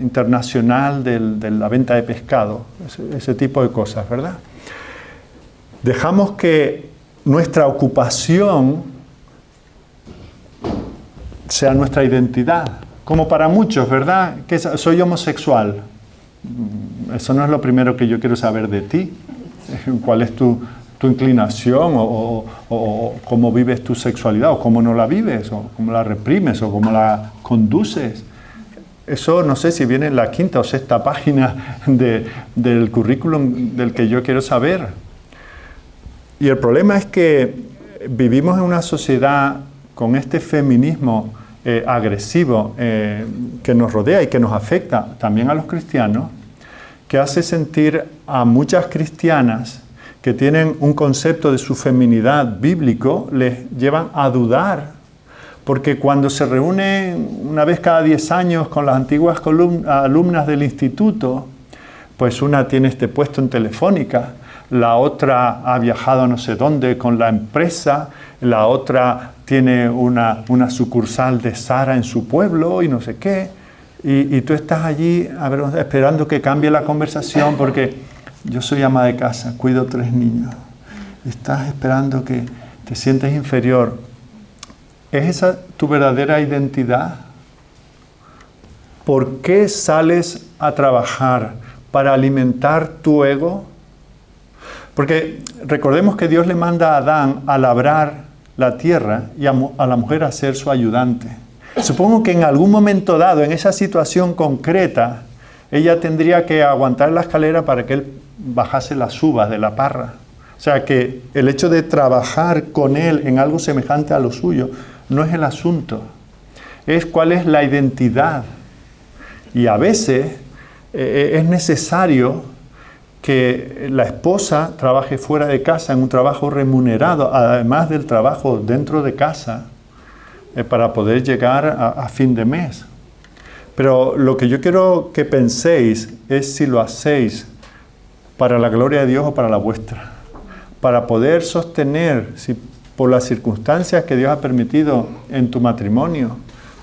internacional de la venta de pescado, ese tipo de cosas, ¿verdad? Dejamos que nuestra ocupación sea nuestra identidad, como para muchos, ¿verdad? Que soy homosexual. Eso no es lo primero que yo quiero saber de ti. ¿Cuál es tu inclinación o cómo vives tu sexualidad, o cómo no la vives, o cómo la reprimes, o cómo la conduces? Eso no sé si viene en la 5ª o 6ª página del currículum del que yo quiero saber. Y el problema es que vivimos en una sociedad con este feminismo agresivo que nos rodea y que nos afecta también a los cristianos, que hace sentir a muchas cristianas que tienen un concepto de su feminidad bíblico, les llevan a dudar, porque cuando se reúnen una vez cada 10 años con las antiguas alumnas del instituto, pues una tiene este puesto en Telefónica, la otra ha viajado a no sé dónde con la empresa, la otra tiene una sucursal de Zara en su pueblo y no sé qué, y tú estás allí esperando que cambie la conversación porque yo soy ama de casa, cuido 3 niños, y estás esperando que te sientes inferior. ¿Es esa tu verdadera identidad? ¿Por qué sales a trabajar? ¿Para alimentar tu ego? Porque recordemos que Dios le manda a Adán a labrar la tierra y a la mujer a ser su ayudante. Supongo que en algún momento dado, en esa situación concreta, ella tendría que aguantar la escalera para que él bajase las uvas de la parra. O sea que el hecho de trabajar con él en algo semejante a lo suyo no es el asunto. Es cuál es la identidad. Y a veces es necesario que la esposa trabaje fuera de casa en un trabajo remunerado, además del trabajo dentro de casa, para poder llegar a fin de mes. Pero lo que yo quiero que penséis es si lo hacéis para la gloria de Dios o para la vuestra. Para poder sostener, si por las circunstancias que Dios ha permitido en tu matrimonio,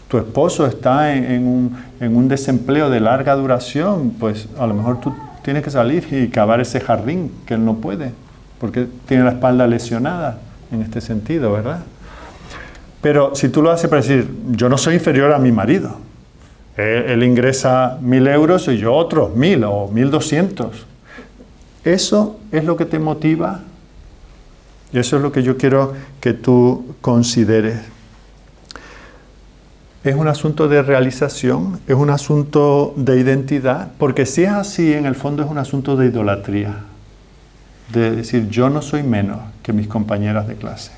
tu esposo está en un desempleo de larga duración, pues a lo mejor tú tienes que salir y cavar ese jardín, que él no puede, porque tiene la espalda lesionada en este sentido, ¿verdad? Pero si tú lo haces para decir, yo no soy inferior a mi marido, él ingresa 1.000 euros y yo otros 1.000 o 1.200, eso es lo que te motiva y eso es lo que yo quiero que tú consideres. Es un asunto de realización, es un asunto de identidad, porque si es así, en el fondo es un asunto de idolatría, de decir, yo no soy menos que mis compañeras de clase,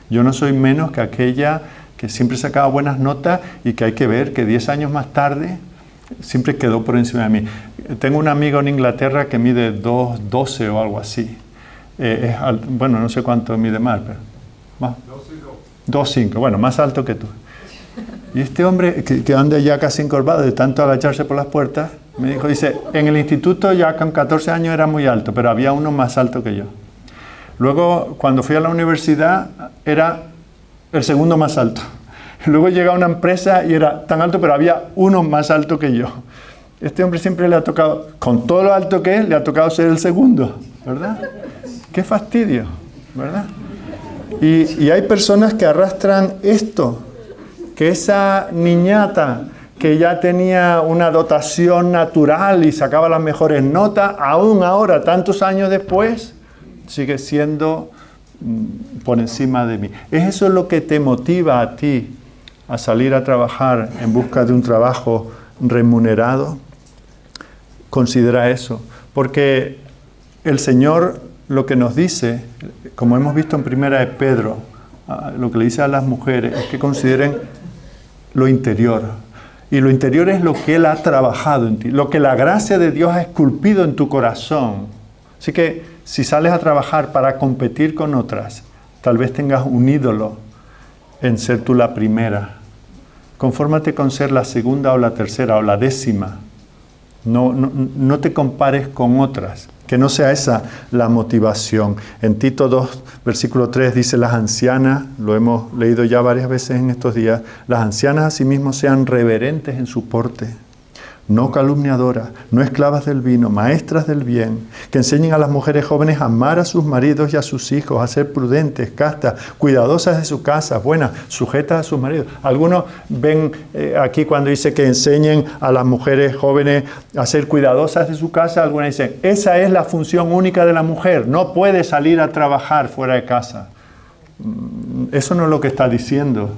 yo no soy menos que aquella que siempre sacaba buenas notas y que hay que ver que 10 años más tarde siempre quedó por encima de mí. Tengo un amigo en Inglaterra que mide 2,12 o algo así, bueno, no sé cuánto mide más, pero más, 2,5, bueno, más alto que tú. Y este hombre, que anda ya casi encorvado de tanto agacharse por las puertas, me dijo, dice, en el instituto ya con 14 años era muy alto, pero había uno más alto que yo. Luego, cuando fui a la universidad, era el segundo más alto. Luego llegué a una empresa y era tan alto, pero había uno más alto que yo. Este hombre siempre le ha tocado, con todo lo alto que es, le ha tocado ser el segundo, ¿verdad? ¡Qué fastidio!, ¿verdad? Y hay personas que arrastran esto, que esa niñata que ya tenía una dotación natural y sacaba las mejores notas, aún ahora, tantos años después, sigue siendo por encima de mí. ¿Es eso lo que te motiva a ti a salir a trabajar en busca de un trabajo remunerado? Considera eso, porque el Señor lo que nos dice, como hemos visto en Primera de Pedro, lo que le dice a las mujeres es que consideren lo interior. Y lo interior es lo que Él ha trabajado en ti, lo que la gracia de Dios ha esculpido en tu corazón. Así que si sales a trabajar para competir con otras, tal vez tengas un ídolo en ser tú la primera. Confórmate con ser la segunda o la tercera o la décima. No te compares con otras. Que no sea esa la motivación. En Tito 2, versículo 3 dice, las ancianas, lo hemos leído ya varias veces en estos días, las ancianas asimismo sean reverentes en su porte, no calumniadoras, no esclavas del vino, maestras del bien, que enseñen a las mujeres jóvenes a amar a sus maridos y a sus hijos, a ser prudentes, castas, cuidadosas de su casa, buenas, sujetas a sus maridos. Algunos ven aquí cuando dice que enseñen a las mujeres jóvenes a ser cuidadosas de su casa, algunas dicen, esa es la función única de la mujer, no puede salir a trabajar fuera de casa. Eso no es lo que está diciendo.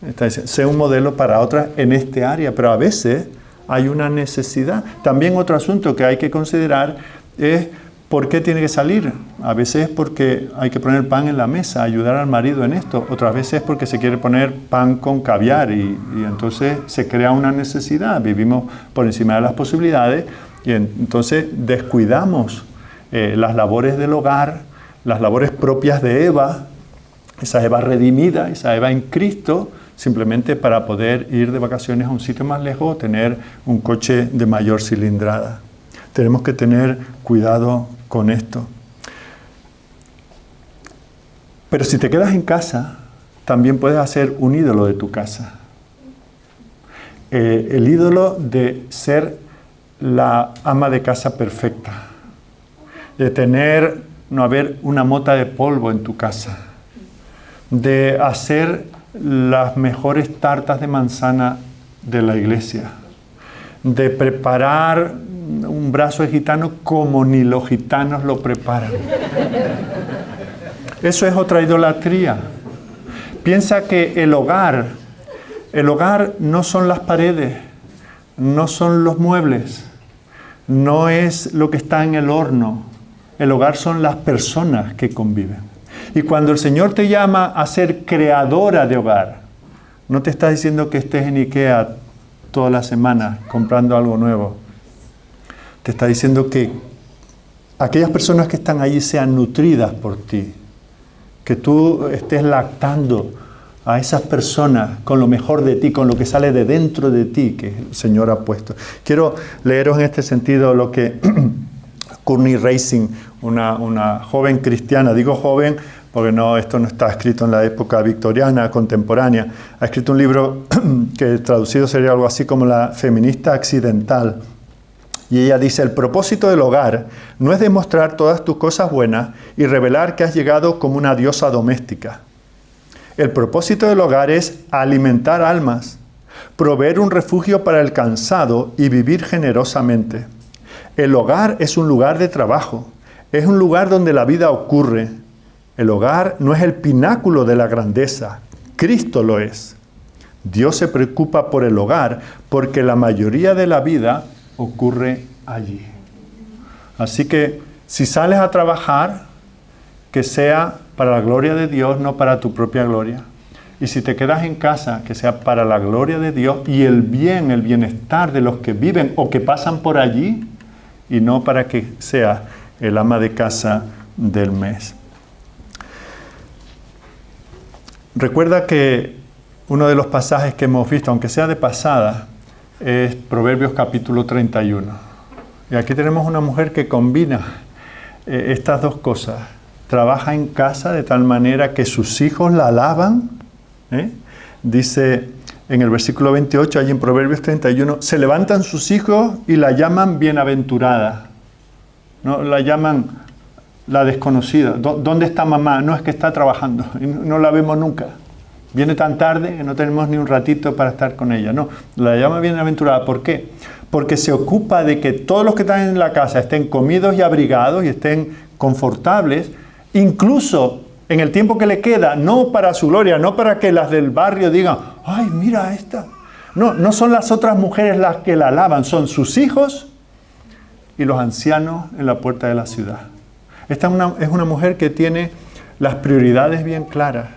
Está diciendo, sé un modelo para otras en este área, pero a veces hay una necesidad. También otro asunto que hay que considerar es por qué tiene que salir. A veces es porque hay que poner pan en la mesa, ayudar al marido en esto. Otras veces es porque se quiere poner pan con caviar y entonces se crea una necesidad. Vivimos por encima de las posibilidades y entonces descuidamos las labores del hogar, las labores propias de Eva, esa Eva redimida, esa Eva en Cristo, simplemente para poder ir de vacaciones a un sitio más lejos o tener un coche de mayor cilindrada. Tenemos que tener cuidado con esto. Pero si te quedas en casa, también puedes hacer un ídolo de tu casa. El ídolo de ser la ama de casa perfecta, de no haber una mota de polvo en tu casa, de hacer las mejores tartas de manzana de la iglesia, de preparar un brazo de gitano como ni los gitanos lo preparan. Eso es otra idolatría. Piensa que el hogar no son las paredes, no son los muebles, no es lo que está en el horno. El hogar son las personas que conviven. Y cuando el Señor te llama a ser creadora de hogar, no te está diciendo que estés en IKEA todas las semanas comprando algo nuevo. Te está diciendo que aquellas personas que están allí sean nutridas por ti. Que tú estés lactando a esas personas con lo mejor de ti, con lo que sale de dentro de ti que el Señor ha puesto. Quiero leeros en este sentido lo que Courtney Racing, una joven cristiana, digo joven porque esto no está escrito en la época victoriana, contemporánea, ha escrito un libro que traducido sería algo así como La feminista accidental. Y ella dice, el propósito del hogar no es demostrar todas tus cosas buenas y revelar que has llegado como una diosa doméstica. El propósito del hogar es alimentar almas, proveer un refugio para el cansado y vivir generosamente. El hogar es un lugar de trabajo, es un lugar donde la vida ocurre. El hogar no es el pináculo de la grandeza, Cristo lo es. Dios se preocupa por el hogar porque la mayoría de la vida ocurre allí. Así que si sales a trabajar, que sea para la gloria de Dios, no para tu propia gloria. Y si te quedas en casa, que sea para la gloria de Dios y el bienestar de los que viven o que pasan por allí, y no para que sea el ama de casa del mes. Recuerda que uno de los pasajes que hemos visto, aunque sea de pasada, es Proverbios capítulo 31. Y aquí tenemos una mujer que combina estas dos cosas. Trabaja en casa de tal manera que sus hijos la alaban. Dice en el versículo 28, allí en Proverbios 31, se levantan sus hijos y la llaman bienaventurada. No, la llaman la desconocida. ¿Dónde está mamá? No, es que está trabajando y no la vemos nunca. Viene tan tarde que no tenemos ni un ratito para estar con ella. No, la llama bienaventurada. ¿Por qué? Porque se ocupa de que todos los que están en la casa estén comidos y abrigados y estén confortables, incluso en el tiempo que le queda, no para su gloria, no para que las del barrio digan, ¡ay, mira esta! No son las otras mujeres las que la alaban, son sus hijos y los ancianos en la puerta de la ciudad. Esta es una mujer que tiene las prioridades bien claras.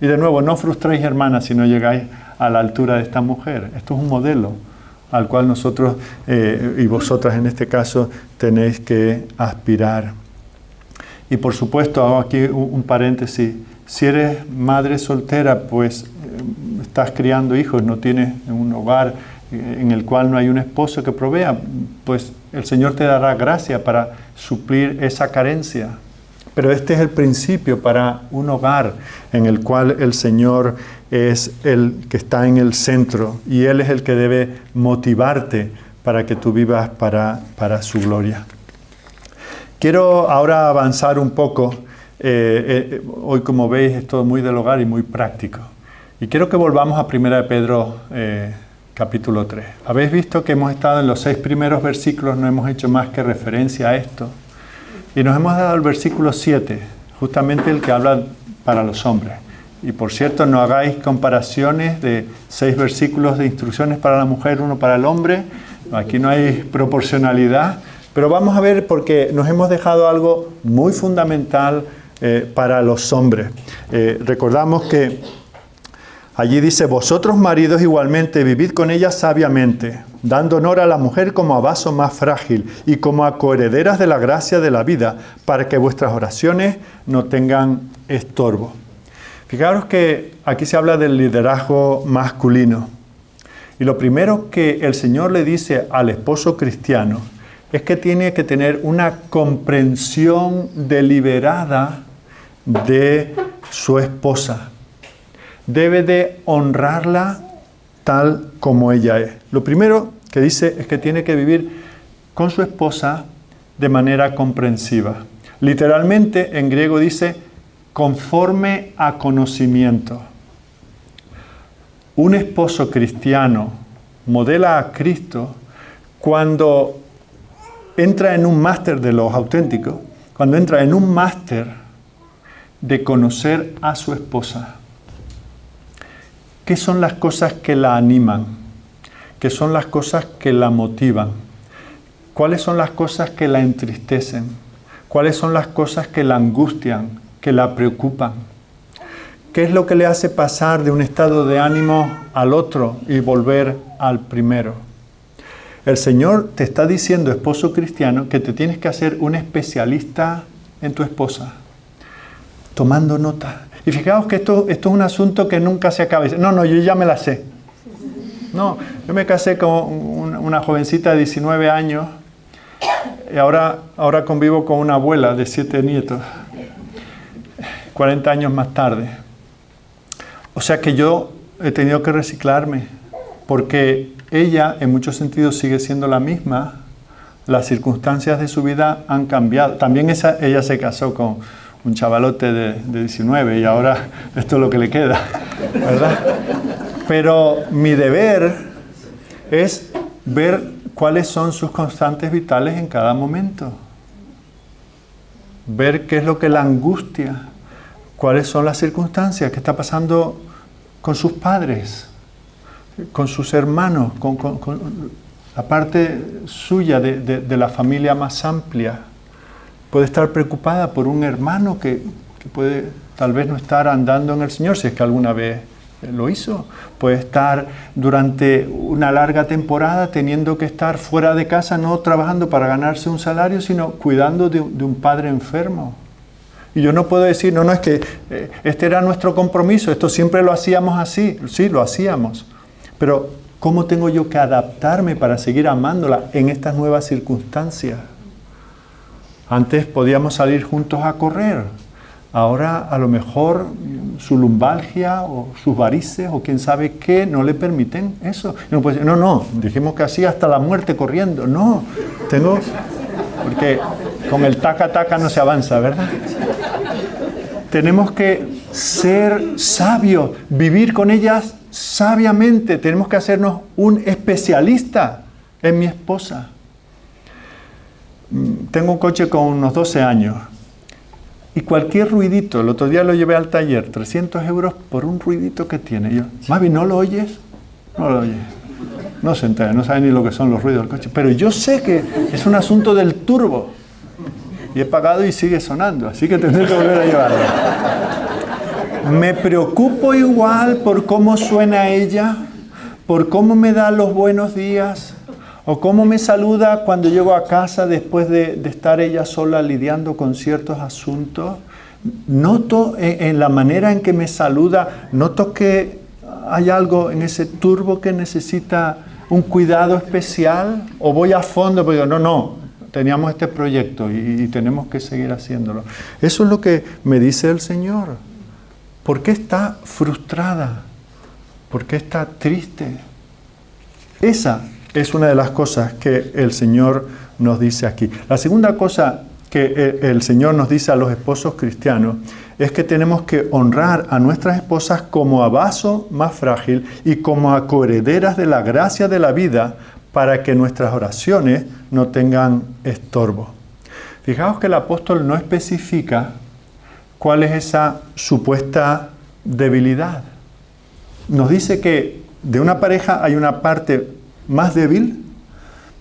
Y de nuevo, no frustréis, hermanas, si no llegáis a la altura de esta mujer. Esto es un modelo al cual nosotros y vosotras en este caso tenéis que aspirar. Y por supuesto, hago aquí un paréntesis. Si eres madre soltera, pues estás criando hijos, no tienes un hogar en el cual no hay un esposo que provea, pues el Señor te dará gracia para suplir esa carencia. Pero este es el principio para un hogar en el cual el Señor es el que está en el centro y Él es el que debe motivarte para que tú vivas para su gloria. Quiero ahora avanzar un poco. Hoy, como veis, es todo muy del hogar y muy práctico. Y quiero que volvamos a 1 de Pedro capítulo 3. Habéis visto que hemos estado en los 6 primeros versículos, no hemos hecho más que referencia a esto. Y nos hemos dado el versículo 7, justamente el que habla para los hombres. Y por cierto, no hagáis comparaciones de 6 versículos de instrucciones para la mujer, uno para el hombre. Aquí no hay proporcionalidad. Pero vamos a ver porque nos hemos dejado algo muy fundamental para los hombres. Recordamos que allí dice, vosotros maridos igualmente vivid con ella sabiamente, dando honor a la mujer como a vaso más frágil y como a coherederas de la gracia de la vida, para que vuestras oraciones no tengan estorbo. Fijaros que aquí se habla del liderazgo masculino. Y lo primero que el Señor le dice al esposo cristiano es que tiene que tener una comprensión deliberada de su esposa. Debe de honrarla tal como ella es. Lo primero que dice es que tiene que vivir con su esposa de manera comprensiva. Literalmente en griego dice conforme a conocimiento. un esposo cristiano modela a Cristo cuando entra en un máster de los auténticos, cuando entra en un máster de conocer a su esposa. ¿Qué son las cosas que la animan? ¿Qué son las cosas que la motivan? ¿Cuáles son las cosas que la entristecen? ¿Cuáles son las cosas que la angustian, que la preocupan? ¿Qué es lo que le hace pasar de un estado de ánimo al otro y volver al primero? El Señor te está diciendo, esposo cristiano, que te tienes que hacer un especialista en tu esposa, tomando nota. Y fijaos que esto es un asunto que nunca se acaba. No, yo ya me la sé. No, yo me casé con una jovencita de 19 años y ahora convivo con una abuela de 7 nietos, 40 años más tarde. O sea que yo he tenido que reciclarme, porque ella en muchos sentidos sigue siendo la misma. Las circunstancias de su vida han cambiado. También ella se casó con un chavalote de 19 y ahora esto es lo que le queda, ¿verdad? Pero mi deber es ver cuáles son sus constantes vitales en cada momento. Ver qué es lo que la angustia, cuáles son las circunstancias, qué está pasando con sus padres, con sus hermanos, con la parte suya de la familia más amplia. Puede estar preocupada por un hermano que puede tal vez no estar andando en el Señor, si es que alguna vez lo hizo. Puede estar durante una larga temporada teniendo que estar fuera de casa, no trabajando para ganarse un salario, sino cuidando de un padre enfermo. Y yo no puedo decir, no, es que este era nuestro compromiso, esto siempre lo hacíamos así. Sí, lo hacíamos. Pero ¿cómo tengo yo que adaptarme para seguir amándola en estas nuevas circunstancias? Antes podíamos salir juntos a correr. Ahora a lo mejor su lumbalgia o sus varices o quién sabe qué no le permiten eso. Y no puede decir, no, dijimos que así hasta la muerte corriendo. No, porque con el taca no se avanza, ¿verdad? Tenemos que ser sabios, vivir con ellas sabiamente. Tenemos que hacernos un especialista en mi esposa. Tengo un coche con unos 12 años y cualquier ruidito, el otro día lo llevé al taller, 300 euros por un ruidito que tiene. Y yo, Mavi, ¿no lo oyes? No lo oyes. No se entera, no sabe ni lo que son los ruidos del coche. Pero yo sé que es un asunto del turbo. Y he pagado y sigue sonando, así que tendré que volver a llevarlo. Me preocupo igual por cómo suena ella, por cómo me da los buenos días, o cómo me saluda cuando llego a casa después de estar ella sola lidiando con ciertos asuntos. Noto en la manera en que me saluda, noto que hay algo en ese turbo que necesita un cuidado especial, o voy a fondo, porque digo, no, teníamos este proyecto y tenemos que seguir haciéndolo. Eso es lo que me dice el Señor. ¿Por qué está frustrada? ¿Por qué está triste? Esa es una de las cosas que el Señor nos dice aquí. La segunda cosa que el Señor nos dice a los esposos cristianos es que tenemos que honrar a nuestras esposas como a vaso más frágil y como a coherederas de la gracia de la vida para que nuestras oraciones no tengan estorbo. Fijaos que el apóstol no especifica cuál es esa supuesta debilidad. Nos dice que de una pareja hay una parte más débil,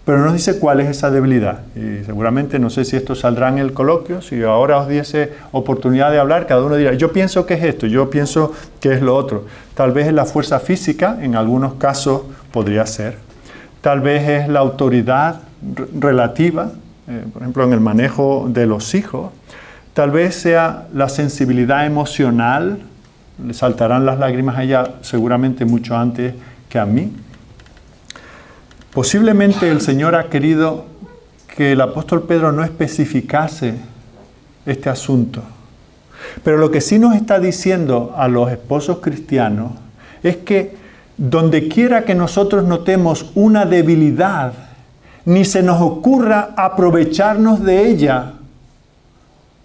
pero no nos dice cuál es esa debilidad. Y seguramente, no sé si esto saldrá en el coloquio, si ahora os diese oportunidad de hablar, cada uno dirá, yo pienso que es esto, yo pienso que es lo otro. Tal vez es la fuerza física, en algunos casos podría ser. Tal vez es la autoridad relativa, por ejemplo, en el manejo de los hijos. Tal vez sea la sensibilidad emocional, le saltarán las lágrimas a ella seguramente mucho antes que a mí. Posiblemente el Señor ha querido que el apóstol Pedro no especificase este asunto. Pero lo que sí nos está diciendo a los esposos cristianos es que donde quiera que nosotros notemos una debilidad, ni se nos ocurra aprovecharnos de ella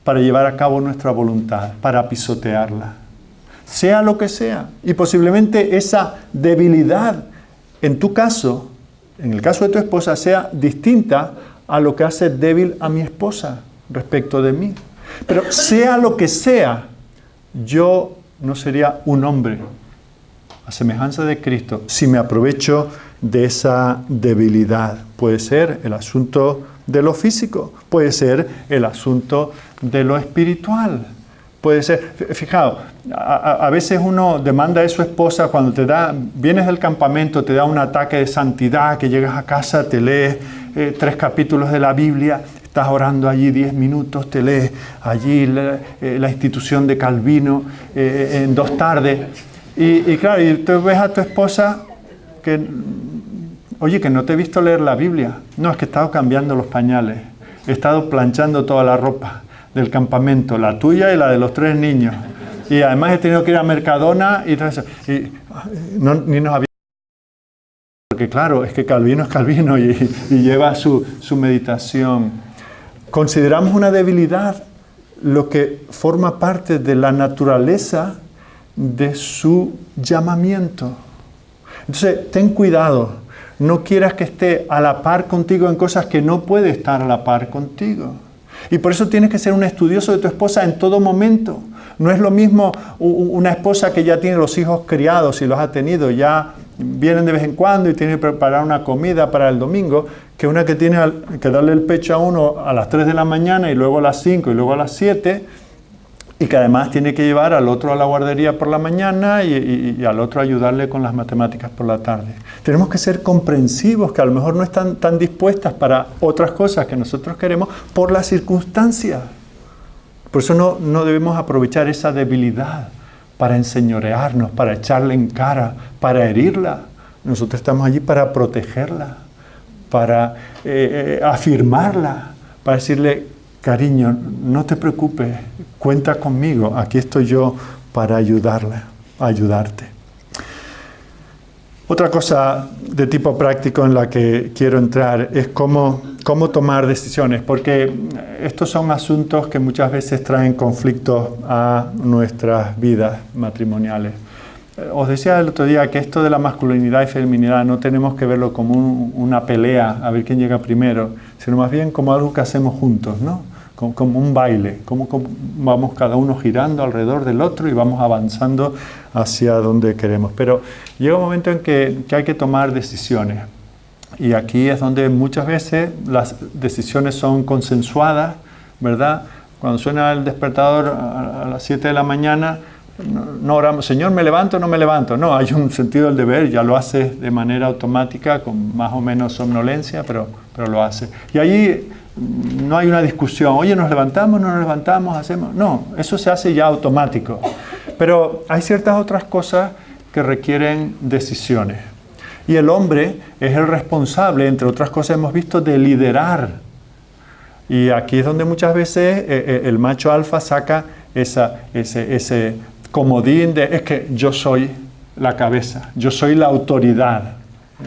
para llevar a cabo nuestra voluntad, para pisotearla. sea lo que sea. Y posiblemente esa debilidad, en tu caso, en el caso de tu esposa, sea distinta a lo que hace débil a mi esposa respecto de mí. Pero sea lo que sea, yo no sería un hombre a semejanza de Cristo si me aprovecho de esa debilidad. Puede ser el asunto de lo físico, puede ser el asunto de lo espiritual. Puede ser, fijaos, a veces uno demanda de su esposa cuando vienes del campamento, te da un ataque de santidad, que llegas a casa, te lees 3 capítulos de la Biblia, estás orando allí 10 minutos, te lees allí la institución de Calvino en 2 tardes. Y claro, y tú ves a tu esposa que, oye, que no te he visto leer la Biblia. No, es que he estado cambiando los pañales, he estado planchando toda la ropa del campamento, la tuya y la de los 3 niños. Y además he tenido que ir a Mercadona y todo eso. Y ni nos había... Porque claro, es que Calvino es Calvino y lleva su meditación. Consideramos una debilidad lo que forma parte de la naturaleza de su llamamiento. Entonces, ten cuidado. No quieras que esté a la par contigo en cosas que no puede estar a la par contigo. Y por eso tienes que ser un estudioso de tu esposa en todo momento. No es lo mismo una esposa que ya tiene los hijos criados y los ha tenido, ya vienen de vez en cuando y tiene que preparar una comida para el domingo, que una que tiene que darle el pecho a uno a las 3 de la mañana y luego a las 5 y luego a las 7, y que además tiene que llevar al otro a la guardería por la mañana y al otro ayudarle con las matemáticas por la tarde. Tenemos que ser comprensivos, que a lo mejor no están tan dispuestas para otras cosas que nosotros queremos por las circunstancias. Por eso no debemos aprovechar esa debilidad para enseñorearnos, para echarle en cara, para herirla. Nosotros estamos allí para protegerla, para afirmarla, para decirle, cariño, no te preocupes, cuenta conmigo, aquí estoy yo para ayudarla, ayudarte. Otra cosa de tipo práctico en la que quiero entrar es cómo tomar decisiones, porque estos son asuntos que muchas veces traen conflictos a nuestras vidas matrimoniales. Os decía el otro día que esto de la masculinidad y feminidad no tenemos que verlo como una pelea, a ver quién llega primero, sino más bien como algo que hacemos juntos, ¿no? Como un baile, como vamos cada uno girando alrededor del otro y vamos avanzando hacia donde queremos. Pero llega un momento en que hay que tomar decisiones. Y aquí es donde muchas veces las decisiones son consensuadas, ¿verdad? Cuando suena el despertador a las 7 de la mañana, no oramos, Señor, ¿me levanto o no me levanto? No, hay un sentido del deber, ya lo hace de manera automática, con más o menos somnolencia, pero lo hace. Y allí no hay una discusión, oye, ¿nos levantamos, no nos levantamos, hacemos? No, eso se hace ya automático. Pero hay ciertas otras cosas que requieren decisiones. Y el hombre es el responsable, entre otras cosas hemos visto, de liderar. Y aquí es donde muchas veces el macho alfa saca ese comodín de, es que yo soy la cabeza, yo soy la autoridad.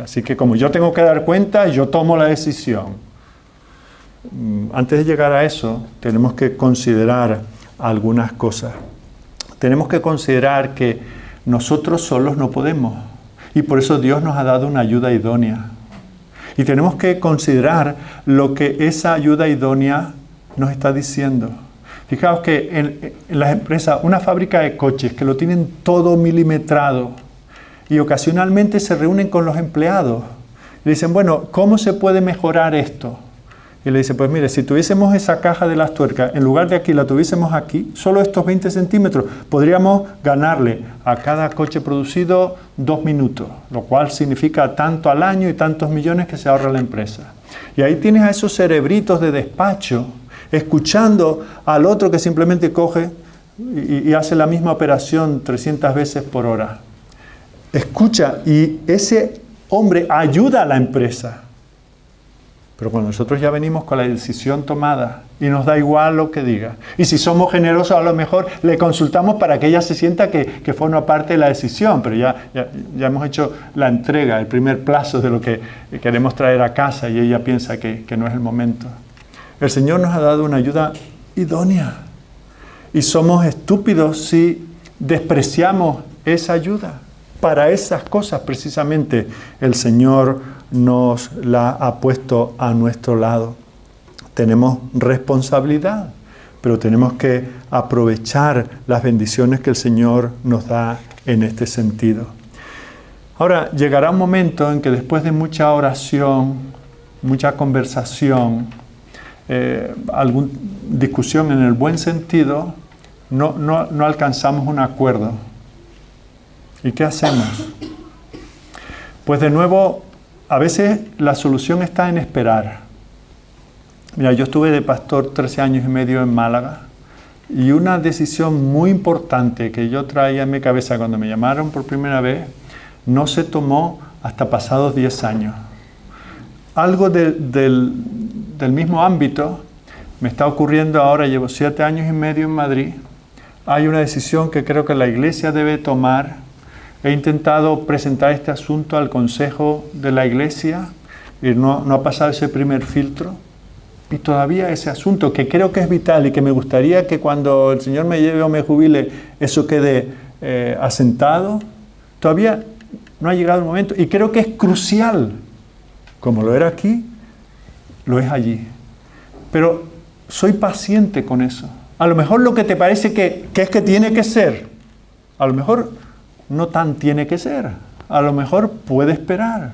Así que como yo tengo que dar cuenta, yo tomo la decisión. Antes de llegar a eso, tenemos que considerar algunas cosas. Tenemos que considerar que nosotros solos no podemos. Y por eso Dios nos ha dado una ayuda idónea. Y tenemos que considerar lo que esa ayuda idónea nos está diciendo. Fijaos que en las empresas, una fábrica de coches que lo tienen todo milimetrado y ocasionalmente se reúnen con los empleados. Y le dicen, bueno, ¿cómo se puede mejorar esto? Y le dice, pues mire, si tuviésemos esa caja de las tuercas, en lugar de aquí, la tuviésemos aquí, solo estos 20 centímetros, podríamos ganarle a cada coche producido 2 minutos, lo cual significa tanto al año y tantos millones que se ahorra la empresa. Y ahí tienes a esos cerebritos de despacho, escuchando al otro que simplemente coge y hace la misma operación 300 veces por hora. Escucha, y ese hombre ayuda a la empresa. Pero cuando nosotros ya venimos con la decisión tomada y nos da igual lo que diga, y si somos generosos a lo mejor le consultamos para que ella se sienta que forma parte de la decisión, pero ya hemos hecho la entrega, el primer plazo de lo que queremos traer a casa y ella piensa que no es el momento. El Señor nos ha dado una ayuda idónea y somos estúpidos si despreciamos esa ayuda. Para esas cosas precisamente el Señor nos la ha puesto a nuestro lado. Tenemos responsabilidad, pero tenemos que aprovechar las bendiciones que el Señor nos da en este sentido. Ahora, llegará un momento en que después de mucha oración, mucha conversación, alguna discusión en el buen sentido, no alcanzamos un acuerdo. ¿Y qué hacemos? Pues de nuevo, a veces la solución está en esperar. Mira, yo estuve de pastor 13 años y medio en Málaga y una decisión muy importante que yo traía en mi cabeza cuando me llamaron por primera vez no se tomó hasta pasados 10 años. Algo del mismo ámbito me está ocurriendo ahora. Llevo 7 años y medio en Madrid. Hay una decisión que creo que la Iglesia debe tomar. He intentado presentar este asunto al Consejo de la Iglesia y no ha pasado ese primer filtro. Y todavía ese asunto, que creo que es vital y que me gustaría que cuando el Señor me lleve o me jubile, eso quede asentado, todavía no ha llegado el momento. Y creo que es crucial, como lo era aquí, lo es allí. Pero soy paciente con eso. A lo mejor lo que te parece que es que tiene que ser, a lo mejor no tan tiene que ser. A lo mejor puede esperar.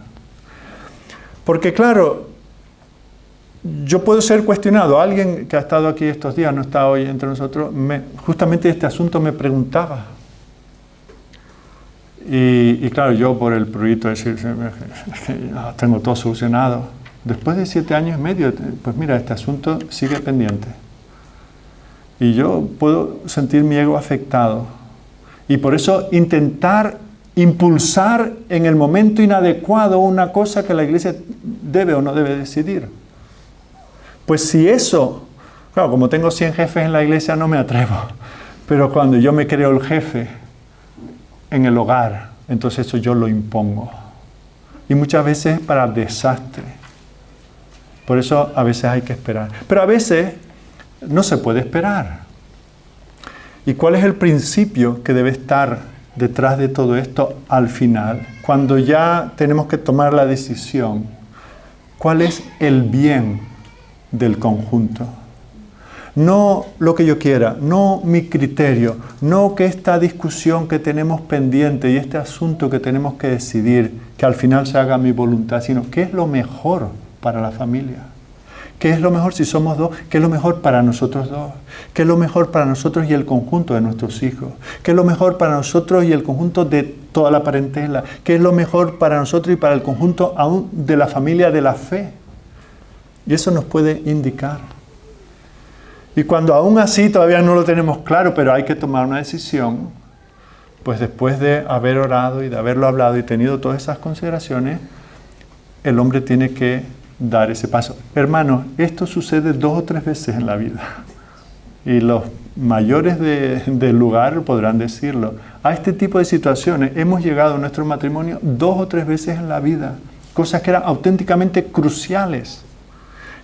Porque claro, yo puedo ser cuestionado. Alguien que ha estado aquí estos días, no está hoy entre nosotros, justamente este asunto me preguntaba. Y claro, yo por el prurito de decir, tengo todo solucionado. Después de 7 años y medio, pues mira, este asunto sigue pendiente. Y yo puedo sentir mi ego afectado. Y por eso intentar impulsar en el momento inadecuado una cosa que la Iglesia debe o no debe decidir. Pues si eso, claro, como tengo 100 jefes en la Iglesia no me atrevo. Pero cuando yo me creo el jefe en el hogar, entonces eso yo lo impongo. Y muchas veces para desastre. Por eso a veces hay que esperar. Pero a veces no se puede esperar. ¿Y cuál es el principio que debe estar detrás de todo esto al final? Cuando ya tenemos que tomar la decisión, ¿cuál es el bien del conjunto? No lo que yo quiera, no mi criterio, no que esta discusión que tenemos pendiente y este asunto que tenemos que decidir, que al final se haga mi voluntad, sino qué es lo mejor para la familia. ¿Qué es lo mejor si somos dos? ¿Qué es lo mejor para nosotros dos? ¿Qué es lo mejor para nosotros y el conjunto de nuestros hijos? ¿Qué es lo mejor para nosotros y el conjunto de toda la parentela? ¿Qué es lo mejor para nosotros y para el conjunto aún de la familia de la fe? Y eso nos puede indicar. Y cuando aún así todavía no lo tenemos claro, pero hay que tomar una decisión, pues después de haber orado y de haberlo hablado y tenido todas esas consideraciones, el hombre tiene que dar ese paso. Hermanos, esto sucede 2 o 3 veces en la vida. Y los mayores del lugar podrán decirlo. A este tipo de situaciones hemos llegado en nuestro matrimonio 2 o 3 veces en la vida. Cosas que eran auténticamente cruciales.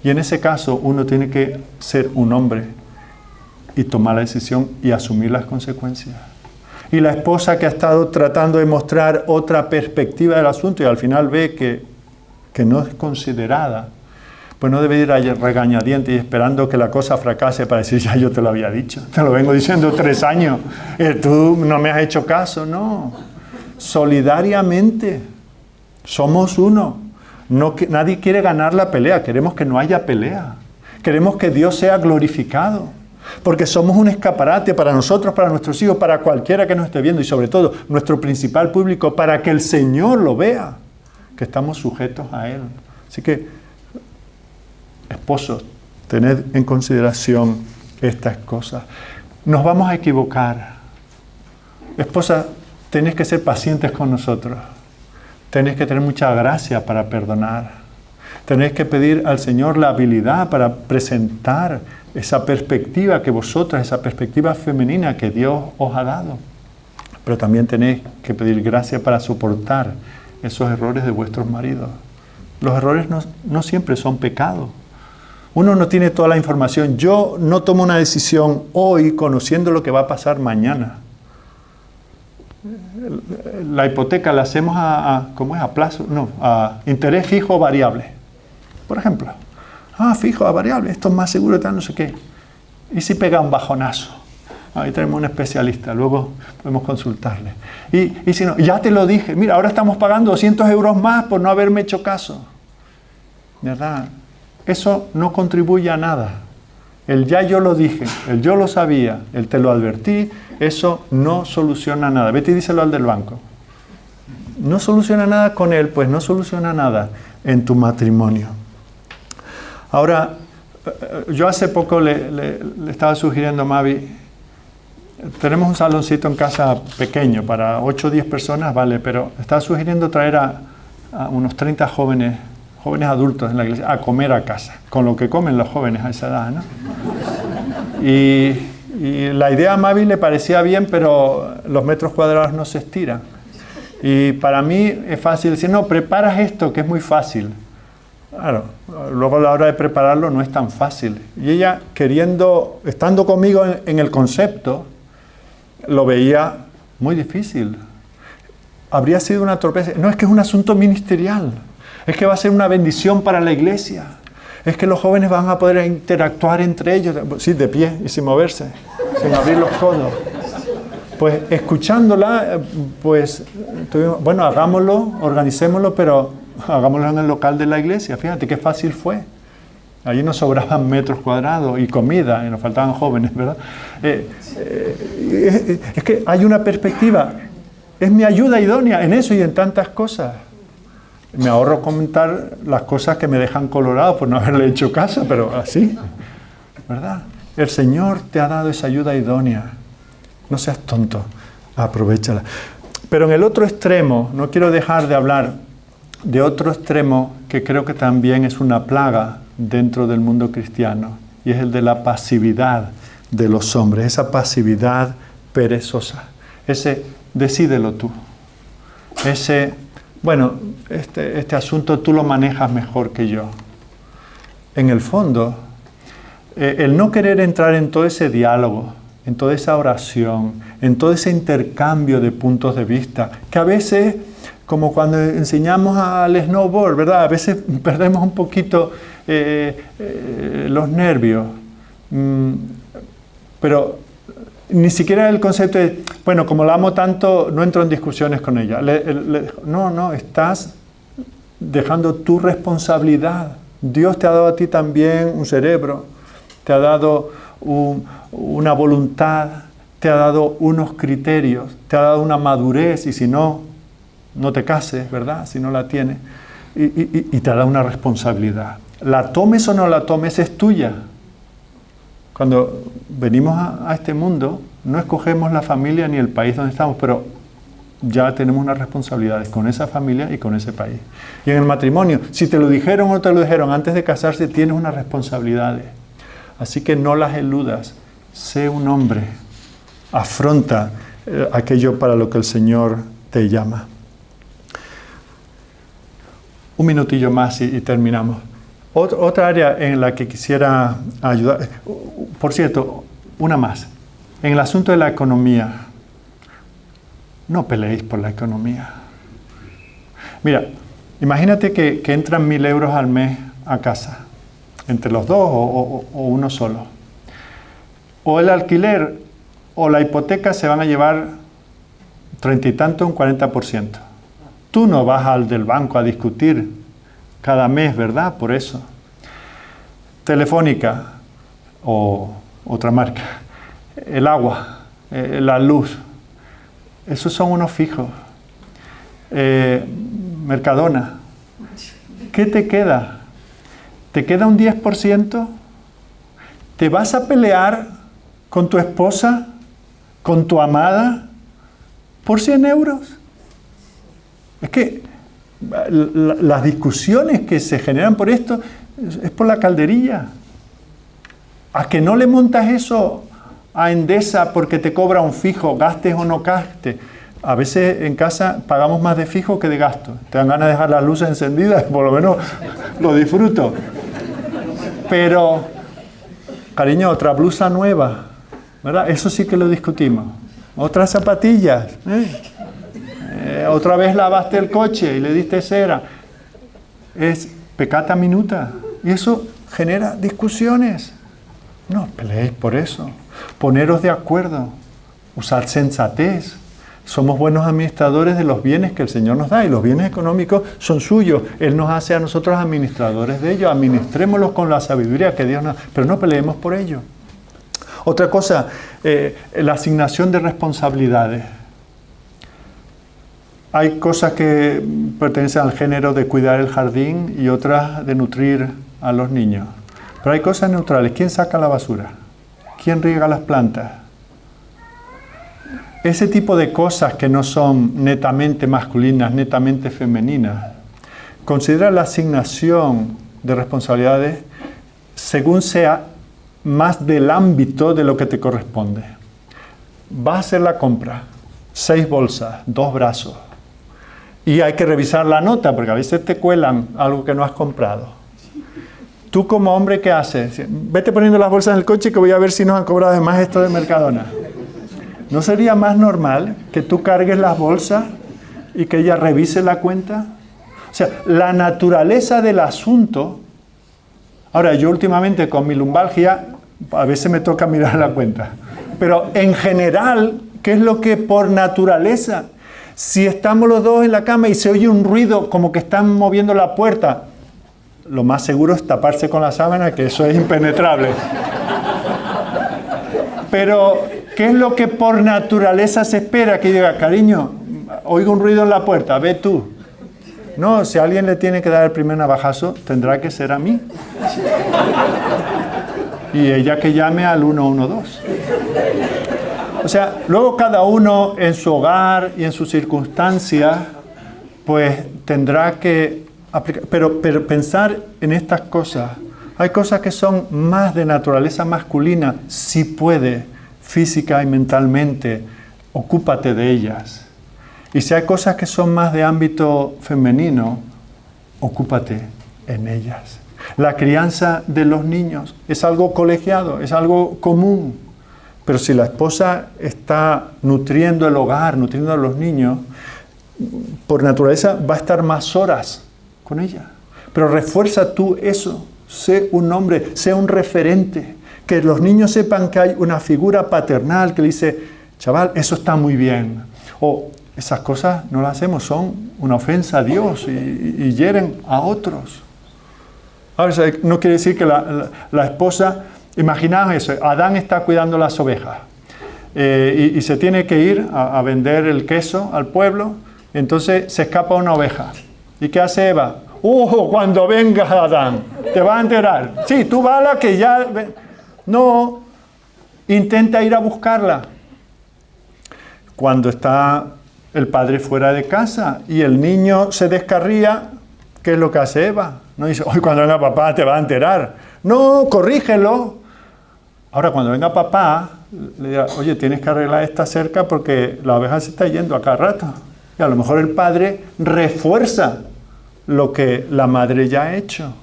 Y en ese caso uno tiene que ser un hombre y tomar la decisión y asumir las consecuencias. Y la esposa que ha estado tratando de mostrar otra perspectiva del asunto y al final ve que no es considerada, pues no debe ir a regañadientes y esperando que la cosa fracase para decir, ya yo te lo había dicho, te lo vengo diciendo 3 años, tú no me has hecho caso. No, solidariamente somos uno. Nadie quiere ganar la pelea, queremos que no haya pelea, queremos que Dios sea glorificado, porque somos un escaparate para nosotros, para nuestros hijos, para cualquiera que nos esté viendo y sobre todo nuestro principal público, para que el Señor lo vea, que estamos sujetos a Él. Así que, esposos, tened en consideración estas cosas. Nos vamos a equivocar. Esposas, tenéis que ser pacientes con nosotros. Tenéis que tener mucha gracia para perdonar. Tenéis que pedir al Señor la habilidad para presentar esa perspectiva que vosotras, esa perspectiva femenina que Dios os ha dado. Pero también tenéis que pedir gracia para soportar esos errores de vuestros maridos. Los errores no siempre son pecados. Uno no tiene toda la información. Yo no tomo una decisión hoy conociendo lo que va a pasar mañana. la hipoteca la hacemos ¿cómo es? A plazo, no, a interés fijo o variable. Por ejemplo, fijo a variable, esto es más seguro, tal, no sé qué. ¿Y si pega un bajonazo? Ahí tenemos un especialista, luego podemos consultarle. Y si no, ya te lo dije, mira, ahora estamos pagando 200 euros más por no haberme hecho caso. ¿Verdad? Eso no contribuye a nada. El ya yo lo dije, el yo lo sabía, el te lo advertí, eso no soluciona nada. Vete y díselo al del banco. No soluciona nada con él, pues no soluciona nada en tu matrimonio. Ahora, yo hace poco le estaba sugiriendo a Mavi, tenemos un saloncito en casa pequeño, para 8 o 10 personas, vale, pero estaba sugiriendo traer a unos 30 jóvenes adultos en la iglesia a comer a casa, con lo que comen los jóvenes a esa edad, ¿no? Y la idea a Mavi le parecía bien, pero los metros cuadrados no se estiran. Y para mí es fácil decir, no, preparas esto, que es muy fácil. Claro, luego a la hora de prepararlo no es tan fácil. Y ella, estando conmigo en el concepto, lo veía muy difícil. Habría sido una torpeza. No, es que es un asunto ministerial. Es que va a ser una bendición para la iglesia. Es que los jóvenes van a poder interactuar entre ellos. Sí, de pie y sin moverse, sin abrir los codos. Pues escuchándola, pues, bueno, hagámoslo, organicémoslo, pero hagámoslo en el local de la iglesia. Fíjate qué fácil fue. Allí nos sobraban metros cuadrados y comida, y nos faltaban jóvenes, ¿verdad? Es que hay una perspectiva. Es mi ayuda idónea en eso y en tantas cosas. Me ahorro comentar las cosas que me dejan colorado por no haberle hecho caso, pero así, ¿verdad? El Señor te ha dado esa ayuda idónea. No seas tonto, aprovéchala. Pero en el otro extremo, no quiero dejar de hablar de otro extremo que creo que también es una plaga dentro del mundo cristiano, y es el de la pasividad de los hombres, esa pasividad perezosa, ese decídelo tú, ese, bueno, este asunto tú lo manejas mejor que yo. En el fondo, el no querer entrar en todo ese diálogo, en toda esa oración, en todo ese intercambio de puntos de vista, que a veces, como cuando enseñamos al snowboard, ¿verdad? A veces perdemos un poquito los nervios. Pero ni siquiera el concepto de, bueno, como la amo tanto, no entro en discusiones con ella. No, estás dejando tu responsabilidad. Dios te ha dado a ti también un cerebro, te ha dado una voluntad, te ha dado unos criterios, te ha dado una madurez, y si no te cases, ¿verdad? Si no la tienes, y te ha dado una responsabilidad. La tomes o no la tomes, es tuya. Cuando venimos a este mundo, no escogemos la familia ni el país donde estamos, pero ya tenemos unas responsabilidades con esa familia y con ese país. Y en el matrimonio, si te lo dijeron o no te lo dijeron antes de casarse, tienes unas responsabilidades. Así que no las eludas. Sé un hombre. Afronta aquello para lo que el Señor te llama. Un minutillo más y terminamos. Otra área en la que quisiera ayudar, por cierto, una más, en el asunto de la economía. No peleéis por la economía. Mira, imagínate que entran 1.000 euros al mes a casa, entre los dos o uno solo. O el alquiler o la hipoteca se van a llevar 30 y tanto, un 40%. Tú no vas al del banco a discutir cada mes, ¿verdad? Por eso. Telefónica o otra marca. El agua, la luz. Esos son unos fijos. Mercadona. ¿Qué te queda? ¿Te queda un 10%? ¿Te vas a pelear con tu esposa, con tu amada, por 100 euros? Es que las discusiones que se generan por esto es por la calderilla. ¿A que no le montas eso a Endesa porque te cobra un fijo, gastes o no gastes? A veces en casa pagamos más de fijo que de gasto. Te dan ganas de dejar las luces encendidas, por lo menos lo disfruto. Pero, cariño, otra blusa nueva, ¿verdad? Eso sí que lo discutimos. Otras zapatillas, otra vez lavaste el coche y le diste cera. Es peccata minuta. Y eso genera discusiones. No peleéis por eso. Poneros de acuerdo. Usad sensatez. Somos buenos administradores de los bienes que el Señor nos da, y los bienes económicos son suyos. Él nos hace a nosotros administradores de ellos. Administrémoslos con la sabiduría que Dios nos da, pero no peleemos por ello. Otra cosa, la asignación de responsabilidades. Hay cosas que pertenecen al género de cuidar el jardín y otras de nutrir a los niños. Pero hay cosas neutrales. ¿Quién saca la basura? ¿Quién riega las plantas? Ese tipo de cosas que no son netamente masculinas, netamente femeninas. Considera la asignación de responsabilidades según sea más del ámbito de lo que te corresponde. Vas a hacer la compra, 6 bolsas, 2 brazos. Y hay que revisar la nota, porque a veces te cuelan algo que no has comprado. Tú como hombre, ¿qué haces? Vete poniendo las bolsas en el coche que voy a ver si nos han cobrado de más esto de Mercadona. ¿No sería más normal que tú cargues las bolsas y que ella revise la cuenta? O sea, la naturaleza del asunto... Ahora, yo últimamente con mi lumbalgia, a veces me toca mirar la cuenta. Pero en general, ¿qué es lo que por naturaleza? Si estamos los dos en la cama y se oye un ruido como que están moviendo la puerta, lo más seguro es taparse con la sábana, que eso es impenetrable. Pero, ¿qué es lo que por naturaleza se espera? Que diga, cariño, oigo un ruido en la puerta, ve tú. No, si alguien le tiene que dar el primer navajazo, tendrá que ser a mí. Y ella que llame al 112. O sea, luego cada uno en su hogar y en sus circunstancias, pues tendrá que aplicar. Pero pensar en estas cosas. Hay cosas que son más de naturaleza masculina. Si puede, física y mentalmente, ocúpate de ellas. Y si hay cosas que son más de ámbito femenino, ocúpate en ellas. La crianza de los niños es algo colegiado, es algo común. Pero si la esposa está nutriendo el hogar, nutriendo a los niños, por naturaleza va a estar más horas con ella. Pero refuerza tú eso. Sé un hombre, sé un referente. Que los niños sepan que hay una figura paternal que le dice, chaval, eso está muy bien. O esas cosas no las hacemos, son una ofensa a Dios y hieren a otros. Ahora, no quiere decir que la esposa, imaginaos eso, Adán está cuidando las ovejas y se tiene que ir a vender el queso al pueblo, entonces se escapa una oveja. ¿Y qué hace Eva? Cuando venga Adán, te va a enterar. Sí, túvala que ya... No, intenta ir a buscarla. Cuando está el padre fuera de casa y el niño se descarría, ¿qué es lo que hace Eva? No dice, hoy cuando venga papá te va a enterar. No, corrígelo. Ahora cuando venga papá, le dirá, oye, tienes que arreglar esta cerca porque la oveja se está yendo a cada rato. Y a lo mejor el padre refuerza lo que la madre ya ha hecho.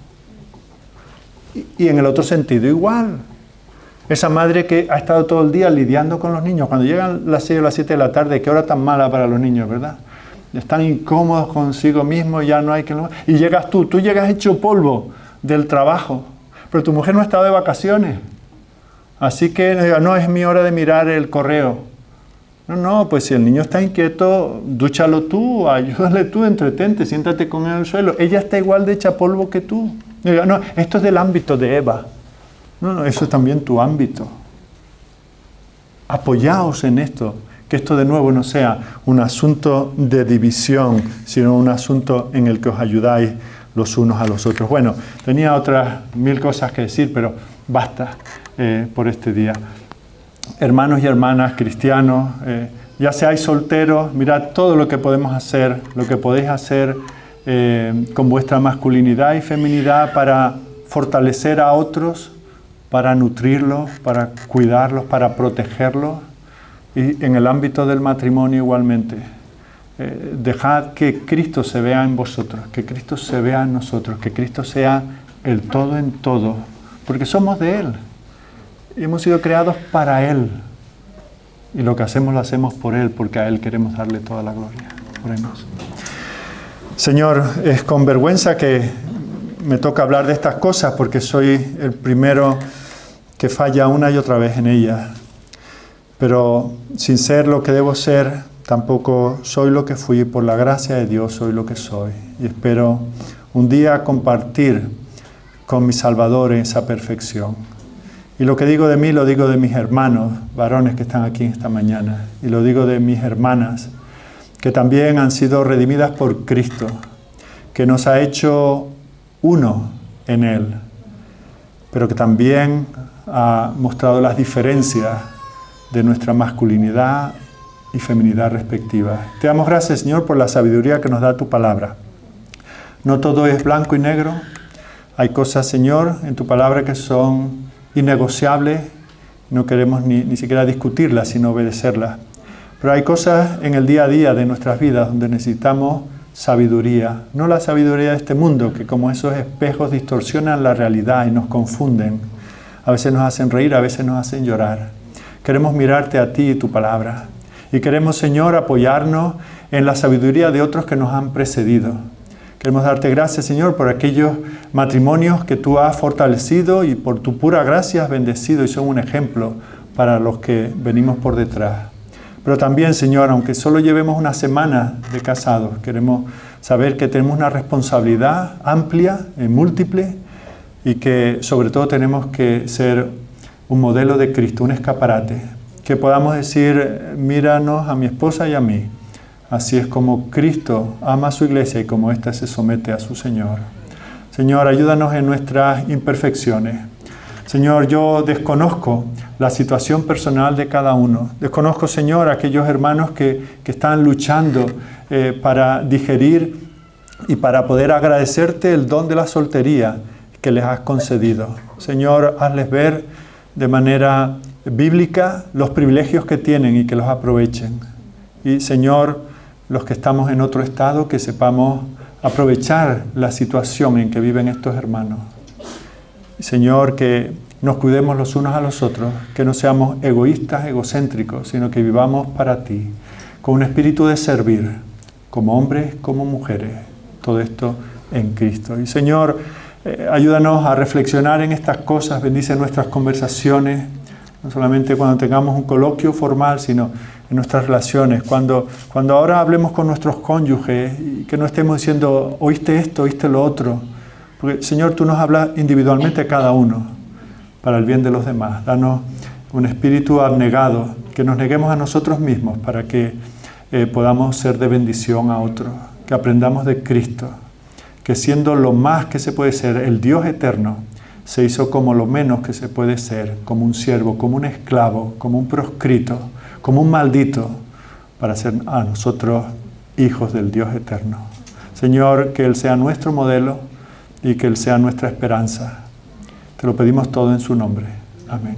Y en el otro sentido igual. Esa madre que ha estado todo el día lidiando con los niños, cuando llegan las 6 o las 7 de la tarde, qué hora tan mala para los niños, ¿verdad? Están incómodos consigo mismos, ya no hay que... Y llegas tú llegas hecho polvo del trabajo, pero tu mujer no ha estado de vacaciones. Así que no es mi hora de mirar el correo. No, pues si el niño está inquieto, dúchalo tú, ayúdale tú, entretente, siéntate con él en el suelo. Ella está igual de hecha polvo que tú. No, esto es del ámbito de Eva. No, eso es también tu ámbito. Apoyaos en esto, que esto de nuevo no sea un asunto de división, sino un asunto en el que os ayudáis los unos a los otros. Bueno, tenía otras 1000 cosas que decir, pero basta por este día. Hermanos y hermanas cristianos, ya seáis solteros, mirad todo lo que podemos hacer, lo que podéis hacer con vuestra masculinidad y feminidad para fortalecer a otros, para nutrirlos, para cuidarlos, para protegerlos. Y en el ámbito del matrimonio igualmente. Dejad que Cristo se vea en vosotros, que Cristo se vea en nosotros, que Cristo sea el todo en todo, porque somos de Él. Y hemos sido creados para Él. Y lo que hacemos lo hacemos por Él, porque a Él queremos darle toda la gloria. Oremos. Señor, es con vergüenza que me toca hablar de estas cosas porque soy el primero que falla una y otra vez en ellas. Pero sin ser lo que debo ser, tampoco soy lo que fui. Por la gracia de Dios soy lo que soy. Y espero un día compartir con mi Salvador esa perfección. Y lo que digo de mí lo digo de mis hermanos, varones que están aquí esta mañana. Y lo digo de mis hermanas, que también han sido redimidas por Cristo, que nos ha hecho uno en Él, pero que también ha mostrado las diferencias de nuestra masculinidad y feminidad respectiva. Te damos gracias, Señor, por la sabiduría que nos da tu palabra. No todo es blanco y negro. Hay cosas, Señor, en tu palabra que son innegociables. No queremos ni siquiera discutirlas, sino obedecerlas. Pero hay cosas en el día a día de nuestras vidas donde necesitamos sabiduría. No la sabiduría de este mundo, que como esos espejos distorsionan la realidad y nos confunden. A veces nos hacen reír, a veces nos hacen llorar. Queremos mirarte a ti y tu palabra. Y queremos, Señor, apoyarnos en la sabiduría de otros que nos han precedido. Queremos darte gracias, Señor, por aquellos matrimonios que tú has fortalecido y por tu pura gracia has bendecido y son un ejemplo para los que venimos por detrás. Pero también, Señor, aunque solo llevemos una semana de casados, queremos saber que tenemos una responsabilidad amplia y múltiple y que sobre todo tenemos que ser un modelo de Cristo, un escaparate. Que podamos decir, míranos a mi esposa y a mí. Así es como Cristo ama a su iglesia y como ésta se somete a su Señor. Señor, ayúdanos en nuestras imperfecciones. Señor, yo desconozco la situación personal de cada uno. Desconozco, Señor, a aquellos hermanos que están luchando para digerir y para poder agradecerte el don de la soltería que les has concedido. Señor, hazles ver de manera bíblica los privilegios que tienen y que los aprovechen. Y, Señor, los que estamos en otro estado, que sepamos aprovechar la situación en que viven estos hermanos. Señor, que nos cuidemos los unos a los otros, que no seamos egoístas, egocéntricos, sino que vivamos para ti, con un espíritu de servir, como hombres, como mujeres, todo esto en Cristo. Y Señor, ayúdanos a reflexionar en estas cosas, bendice nuestras conversaciones, no solamente cuando tengamos un coloquio formal, sino en nuestras relaciones, cuando ahora hablemos con nuestros cónyuges y que no estemos diciendo, oíste esto, oíste lo otro. Porque, Señor, tú nos hablas individualmente a cada uno para el bien de los demás. Danos un espíritu abnegado, que nos neguemos a nosotros mismos para que podamos ser de bendición a otros, que aprendamos de Cristo, que siendo lo más que se puede ser, el Dios eterno, se hizo como lo menos que se puede ser, como un siervo, como un esclavo, como un proscrito, como un maldito, para ser a nosotros hijos del Dios eterno. Señor, que Él sea nuestro modelo y que Él sea nuestra esperanza. Te lo pedimos todo en su nombre. Amén.